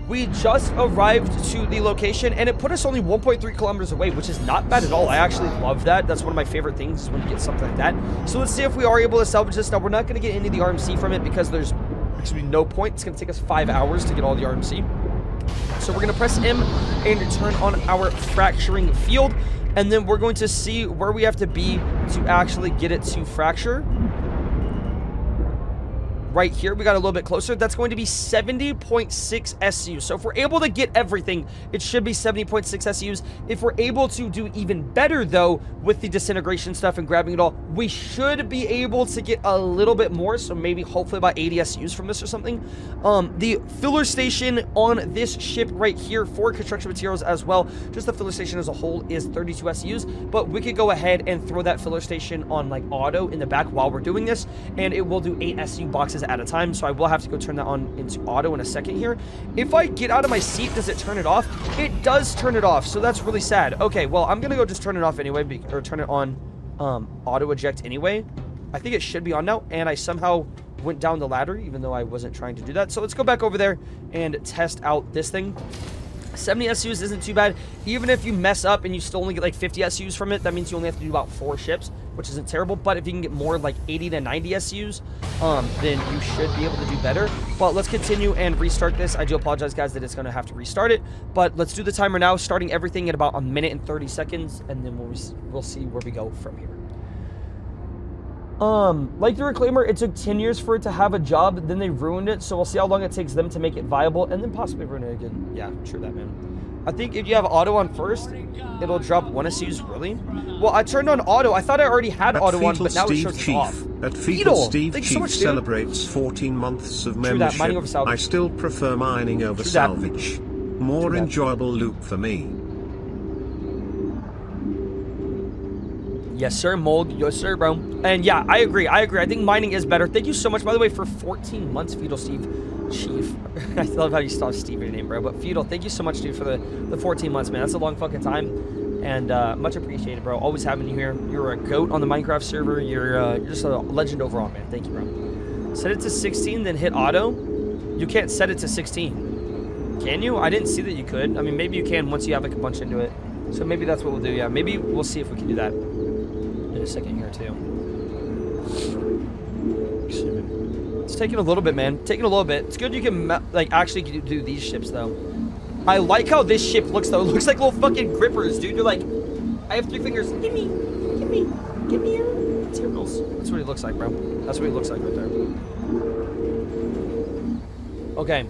We just arrived to the location, and it put us only 1.3 kilometers away, which is not bad at all. I actually love that. That's one of my favorite things is when you get something like that. So let's see if we are able to salvage this. Now, we're not going to get any of the RMC from it because there's actually no point. It's going to take us 5 hours to get all the RMC. So we're going to press M and turn on our fracturing field, and then we're going to see where we have to be to actually get it to fracture. Right here, we got a little bit closer. That's going to be 70.6 SU. So if we're able to get everything, it should be 70.6 SUs. If we're able to do even better, though, with the disintegration stuff and grabbing it all, we should be able to get a little bit more. So maybe, hopefully, about 80 SUs from this or something. The filler station on this ship right here for construction materials as well, just the filler station as a whole is 32 SUs. But we could go ahead and throw that filler station on, like, auto in the back while we're doing this, and it will do 8 SU boxes at a time, so I will have to go turn that on into auto in a second here. If I get out of my seat, does it turn it off? It does turn it off, so that's really sad. Okay, well, I'm gonna go just turn it off anyway, or turn it on auto eject anyway. I think it should be on now, and I somehow went down the ladder, even though I wasn't trying to do that. So let's go back over there and test out this thing. 70 SUs isn't too bad. Even if you mess up and you still only get like 50 SUs from it, that means you only have to do about 4 ships, which isn't terrible. But if you can get more, like 80 to 90 SUs, then you should be able to do better. But let's continue and restart this. I do apologize, guys, that it's going to have to restart it. But let's do the timer now, starting everything at about 1 minute and 30 seconds, and then we'll see where we go from here. Like the Reclaimer, it took 10 years for it to have a job, then they ruined it, so we'll see how long it takes them to make it viable, and then possibly ruin it again. Yeah, true that, man. I think if you have auto on first, it'll drop 1 SUs, really? Well, I turned on auto. I thought I already had auto on, but now it shows it off. At Fetal Steve Chief celebrates 14 months of membership. Mining over salvage. I still prefer mining over salvage. More enjoyable loop for me. Yes, sir, Mold. Yes, sir, bro. And yeah, I agree. I think mining is better. Thank you so much, by the way, for 14 months, Fetal Steve Chief. I love how you stop Steve in your name, bro. But Fetal, thank you so much, dude, for the 14 months, man. That's a long fucking time. And much appreciated, bro. Always having you here. You're a GOAT on the Minecraft server. You're just a legend overall, man. Thank you, bro. Set it to 16, then hit auto. You can't set it to 16. Can you? I didn't see that you could. I mean, maybe you can once you have like a bunch into it. So maybe that's what we'll do. Yeah, maybe we'll see if we can do that in a second here too. It's taking a little bit, man. Taking a little bit. It's good you can like actually do these ships though. I like how this ship looks though. It looks like little fucking grippers, dude. You're like, I have 3 fingers. Give me your materials. That's what it looks like, bro. That's what it looks like right there. Okay.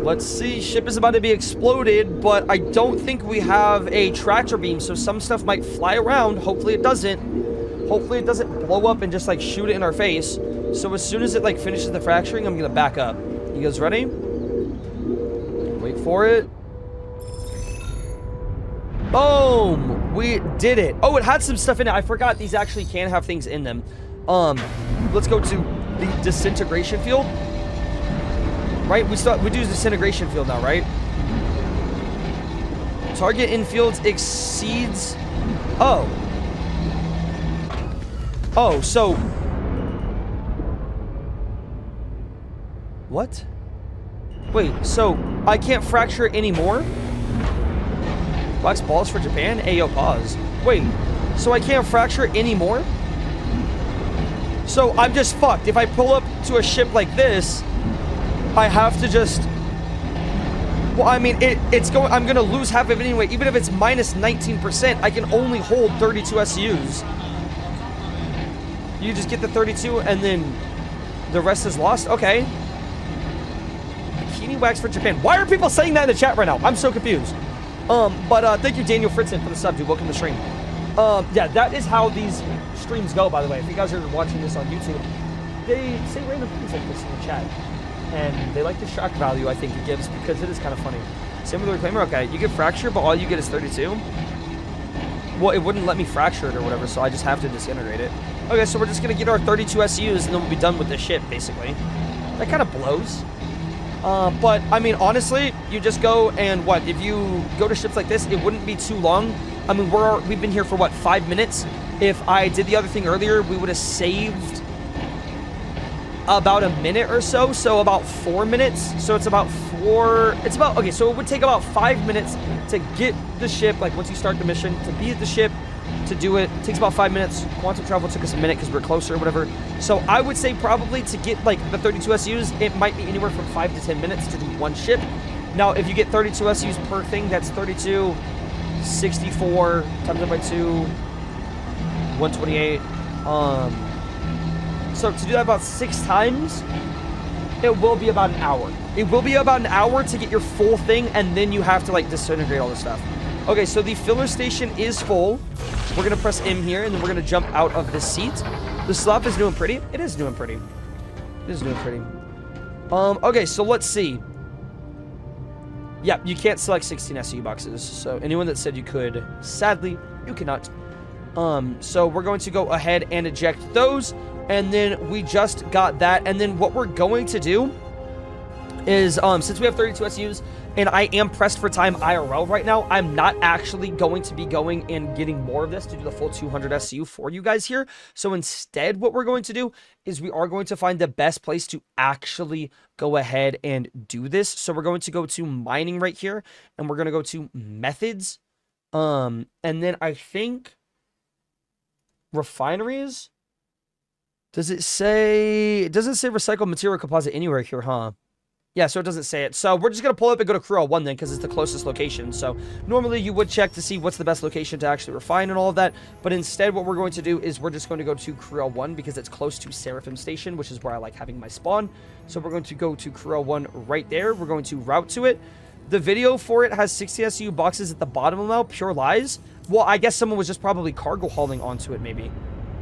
Let's see. Ship is about to be exploded, but I don't think we have a tractor beam, so some stuff might fly around. Hopefully it doesn't. Hopefully it doesn't blow up and just like shoot it in our face. So as soon as it like finishes the fracturing, I'm gonna back up. You guys ready? Wait for it. Boom! We did it. Oh, it had some stuff in it. I forgot these actually can have things in them. Let's go to the disintegration field. Right? We do disintegration field now, right? Target in fields exceeds... Oh. Oh, so... What? Wait, so I can't fracture it anymore? Wax balls for Japan? Ayo, pause. Wait, so I can't fracture it anymore? So I'm just fucked. If I pull up to a ship like this... I have to just... Well, I mean, it's going... I'm going to lose half of it anyway. Even if it's minus 19%, I can only hold 32 SUs. You just get the 32 and then the rest is lost? Okay. Bikini wax for Japan. Why are people saying that in the chat right now? I'm so confused. But thank you, Daniel Fritzen, for the sub, dude. Welcome to the stream. Yeah, that is how these streams go, by the way. If you guys are watching this on YouTube, they say random things like this in the chat. And they like the shock value I think it gives because it is kind of funny. Same with the Reclaimer. Okay, you get fracture, but all you get is 32. Well, it wouldn't let me fracture it or whatever, so I just have to disintegrate it. Okay, so we're just going to get our 32 SUs and then we'll be done with the ship, basically. That kind of blows. But, I mean, honestly, you just go and what? If you go to ships like this, it wouldn't be too long. I mean, we've been here for, what, 5 minutes? If I did the other thing earlier, we would have saved about a minute or so, so about 4 minutes. So it's about okay, so it would take about 5 minutes to get the ship, like once you start the mission, to be at the ship, to do it. It takes about 5 minutes. Quantum travel took us a minute because we're closer or whatever. So I would say probably to get like the 32 SUs, it might be anywhere from 5 to 10 minutes to do one ship. Now, if you get 32 SUs per thing, that's 32, 64, times that by 2, 128. So to do that about 6 times, it will be about an hour. It will be about an hour to get your full thing, and then you have to like disintegrate all this stuff. Okay, so the filler station is full. We're gonna press M here, and then we're gonna jump out of this seat. The sloth is new and pretty. It is new and pretty. It is new and pretty. Okay, so let's see. Yeah, you can't select 16 SU boxes. So anyone that said you could, sadly, you cannot. So we're going to go ahead and eject those. And then we just got that. And then what we're going to do is, since we have 32 SUs, and I am pressed for time IRL right now, I'm not actually going to be going and getting more of this to do the full 200 SU for you guys here. So instead, what we're going to do is we are going to find the best place to actually go ahead and do this. So we're going to go to mining right here, and we're going to go to methods. And then I think refineries. Does it say... It doesn't say recycled material composite anywhere here, huh? Yeah, so it doesn't say it. So we're just going to pull up and go to Crew 1 then, because it's the closest location. So normally you would check to see what's the best location to actually refine and all of that. But instead what we're going to do is we're just going to go to Crew 1 because it's close to Seraphim Station, which is where I like having my spawn. So we're going to go to Crew 1 right there. We're going to route to it. The video for it has 60 SU boxes at the bottom of it. Pure lies. Well, I guess someone was just probably cargo hauling onto it, maybe.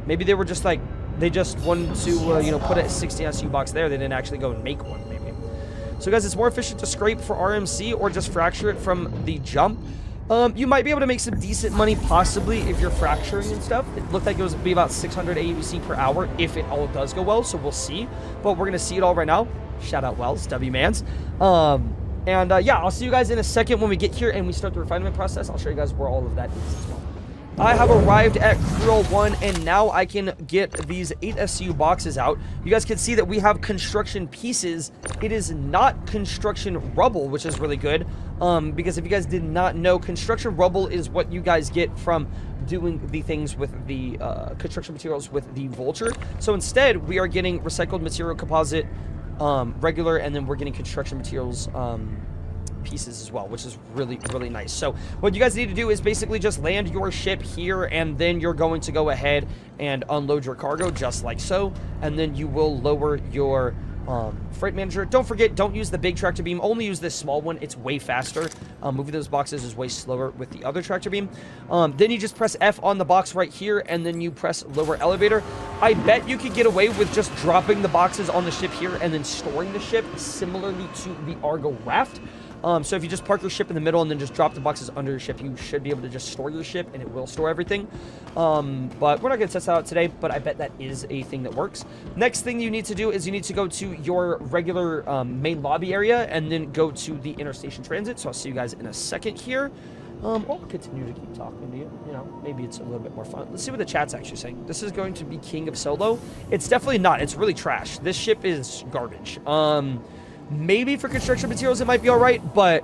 Maybe they were just like... They just wanted to, you know, put a 60 SU box there. They didn't actually go and make one, maybe. So, guys, it's more efficient to scrape for RMC or just fracture it from the jump. You might be able to make some decent money, possibly, if you're fracturing and stuff. It looked like it was be about 600 AUC per hour if it all does go well, so we'll see. But we're going to see it all right now. Shout out Wells, W-Mans. Yeah, I'll see you guys in a second when we get here and we start the refinement process. I'll show you guys where all of that is as well. I have arrived at Crew 1, and now I can get these 8 SU boxes out. You guys can see that we have construction pieces. It is not construction rubble, which is really good. Because if you guys did not know, construction rubble is what you guys get from doing the things with the construction materials with the Vulture. So instead, we are getting recycled material composite, regular, and then we're getting construction materials, pieces as well, which is really, really nice. So what you guys need to do is basically just land your ship here, and then you're going to go ahead and unload your cargo just like so, and then you will lower your freight manager. Don't forget, don't use the big tractor beam, only use this small one. It's way faster. Moving those boxes is way slower with the other tractor beam. Then you just press F on the box right here, and then you press lower elevator. I bet you could get away with just dropping the boxes on the ship here and then storing the ship similarly to the Argo raft. So if you just park your ship in the middle and then just drop the boxes under your ship, you should be able to just store your ship, and it will store everything. But we're not going to test that out today, but I bet that is a thing that works. Next thing you need to do is you need to go to your regular main lobby area and then go to the interstation transit. So I'll see you guys in a second here. I'll continue to keep talking to you. You know, maybe it's a little bit more fun. Let's see what the chat's actually saying. This is going to be King of Solo. It's definitely not. It's really trash. This ship is garbage. Maybe for construction materials it might be alright, but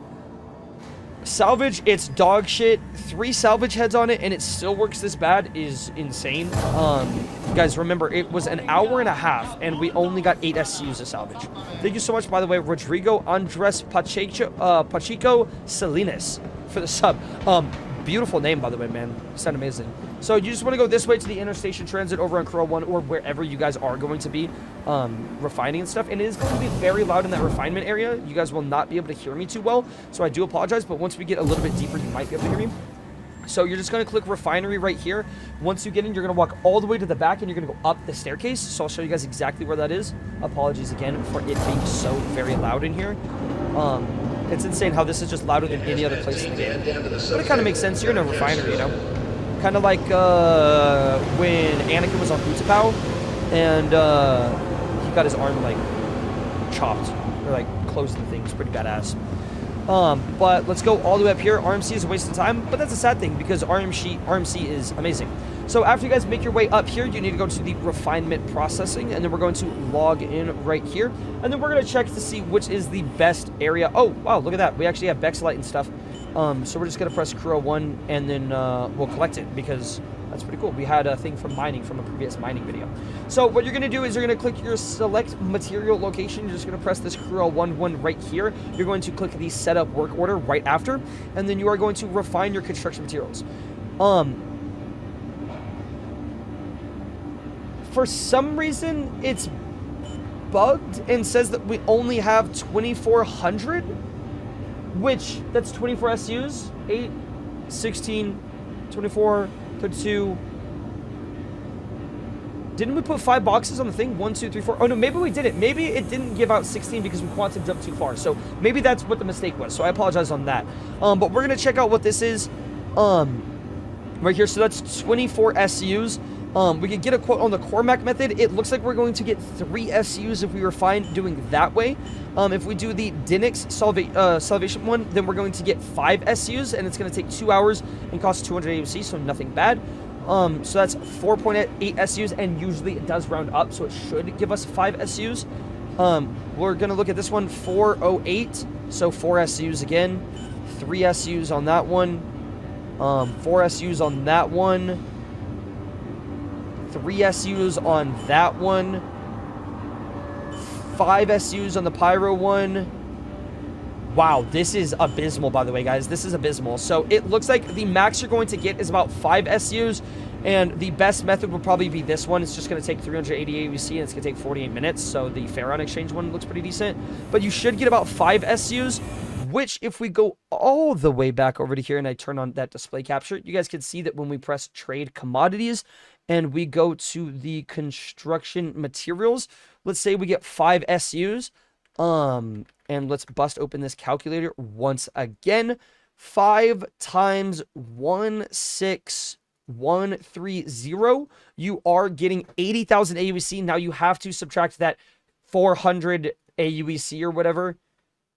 salvage, it's dog shit. 3 salvage heads on it and it still works this bad is insane. Guys, remember, it was an hour and a half and we only got 8 SCUs of salvage. Thank you so much, by the way, Rodrigo Andres Pacheco Salinas for the sub. Beautiful name, by the way, man. You sound amazing. So you just want to go this way to the interstation transit over on Crew 1 or wherever you guys are going to be refining and stuff. And it is going to be very loud in that refinement area. You guys will not be able to hear me too well, so I do apologize. But once we get a little bit deeper, you might be able to hear me. So you're just going to click refinery right here. Once you get in, you're going to walk all the way to the back and you're going to go up the staircase. So I'll show you guys exactly where that is. Apologies again for it being so very loud in here. It's insane how this is just louder than any other place in the game. But it kind of makes sense. You're in a refinery, you know? Kind of like when Anakin was on Kabutopz and he got his arm, like, chopped. Or, like, closed the thing. It's pretty badass. But let's go all the way up here. RMC is a waste of time, but that's a sad thing because RMC is amazing. So after you guys make your way up here, you need to go to the refinement processing, and then we're going to log in right here, and then we're going to check to see which is the best area. Oh, wow, look at that. We actually have Bexlite and stuff. So we're just going to press Crew 01, and then we'll collect it because that's pretty cool. We had a thing from mining from a previous mining video. So what you're going to do is you're going to click your select material location. You're just going to press this Crew 11 right here. You're going to click the setup work order right after, and then you are going to refine your construction materials. For some reason, it's bugged and says that we only have 2,400, which that's 24 SUs, 8, 16, 24, 32. Didn't we put 5 boxes on the thing? 1, 2, 3, 4. Oh, no, maybe we didn't. Maybe it didn't give out 16 because we quantum jumped too far. So maybe that's what the mistake was. So I apologize on that. But we're going to check out what this is right here. So that's 24 SUs. We could get a quote on the Cormac method. It looks like we're going to get 3 SUs if we refine doing that way. If we do the Dinix Salvation one, then we're going to get 5 SUs, and it's going to take 2 hours and cost 200 AUC, so nothing bad. So that's 4.8 SUs, and usually it does round up, so it should give us 5 SUs. We're going to look at this one, 408, so 4 SUs again, 3 SUs on that one, 4 SUs on that one, 3 SUs on that one, 5 SUs on the Pyro one. Wow, this is abysmal, by the way, guys. This is abysmal. So it looks like the max you're going to get is about 5 SUs, and the best method will probably be this one. It's just going to take 380 AUC, and it's going to take 48 minutes, so the Pharaon Exchange one looks pretty decent. But you should get about 5 SUs, which if we go all the way back over to here and I turn on that display capture, you guys can see that when we press Trade Commodities, and we go to the construction materials, let's say we get 5 SUs, and let's bust open this calculator once again. 5 times 16130, you are getting 80,000 AUEC. Now you have to subtract that 400 AUEC or whatever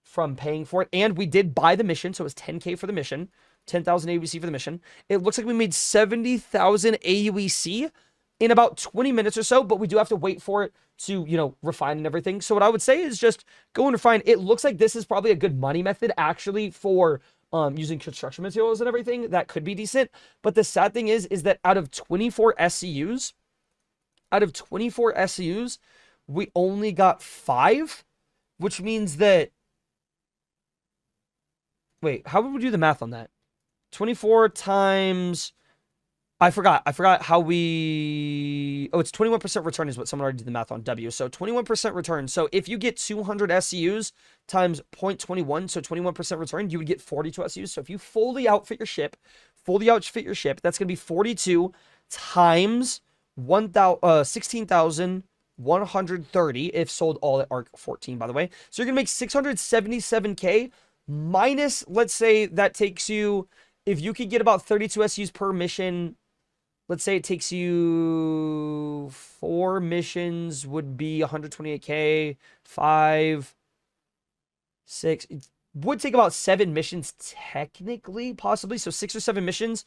from paying for it, and we did buy the mission, so it was 10k for the mission, 10,000 AUEC for the mission. It looks like we made 70,000 AUEC in about 20 minutes or so, but we do have to wait for it to, you know, refine and everything. So what I would say is just go and refine. It looks like this is probably a good money method actually for using construction materials and everything. That could be decent. But the sad thing is that out of 24 SCUs, we only got 5, which means that, wait, how would we do the math on that? 24 times, I forgot how we, oh, it's 21% return is what someone already did the math on W. So 21% return. So if you get 200 SCUs times 0.21, so 21% return, you would get 42 SCUs. So if you fully outfit your ship, that's going to be 42 times 16,130 if sold all at ARC 14, by the way. So you're going to make 677K minus, let's say that takes you, if you could get about 32 SUs per mission, let's say it takes you 4 missions would be 128K, 5, 6. It would take about 7 missions technically, possibly. So 6 or 7 missions.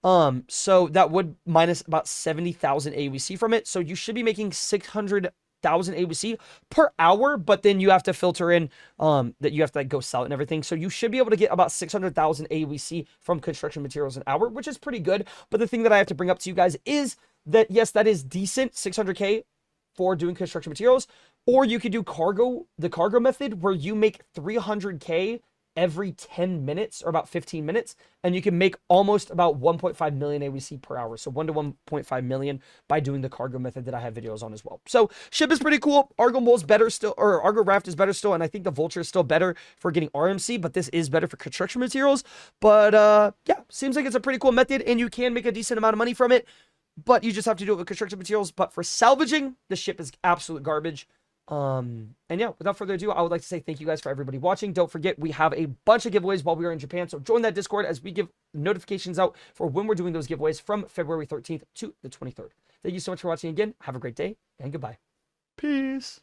So that would minus about 70,000 AUC from it. So you should be making 600,000 AUC per hour, but then you have to filter in that you have to like go sell it and everything. So you should be able to get about 600,000 AUC from construction materials an hour, which is pretty good. But the thing that I have to bring up to you guys is that yes, that is decent, 600K for doing construction materials. Or you could do the cargo method where you make 300K every 10 minutes or about 15 minutes, and you can make almost about 1.5 million AUC per hour. So 1 to 1.5 million by doing the cargo method that I have videos on as well. So ship is pretty cool. Argo Mole's better still, or Argo Raft is better still, and I think the Vulture is still better for getting RMC, but this is better for construction materials. But yeah, seems like it's a pretty cool method, and you can make a decent amount of money from it, but you just have to do it with construction materials. But for salvaging, the ship is absolute garbage. And yeah, without further ado, I would like to say thank you guys for everybody watching. Don't forget, we have a bunch of giveaways while we are in Japan, so join that Discord as we give notifications out for when we're doing those giveaways from February 13th to the 23rd. Thank you so much for watching again. Have a great day, and goodbye. Peace.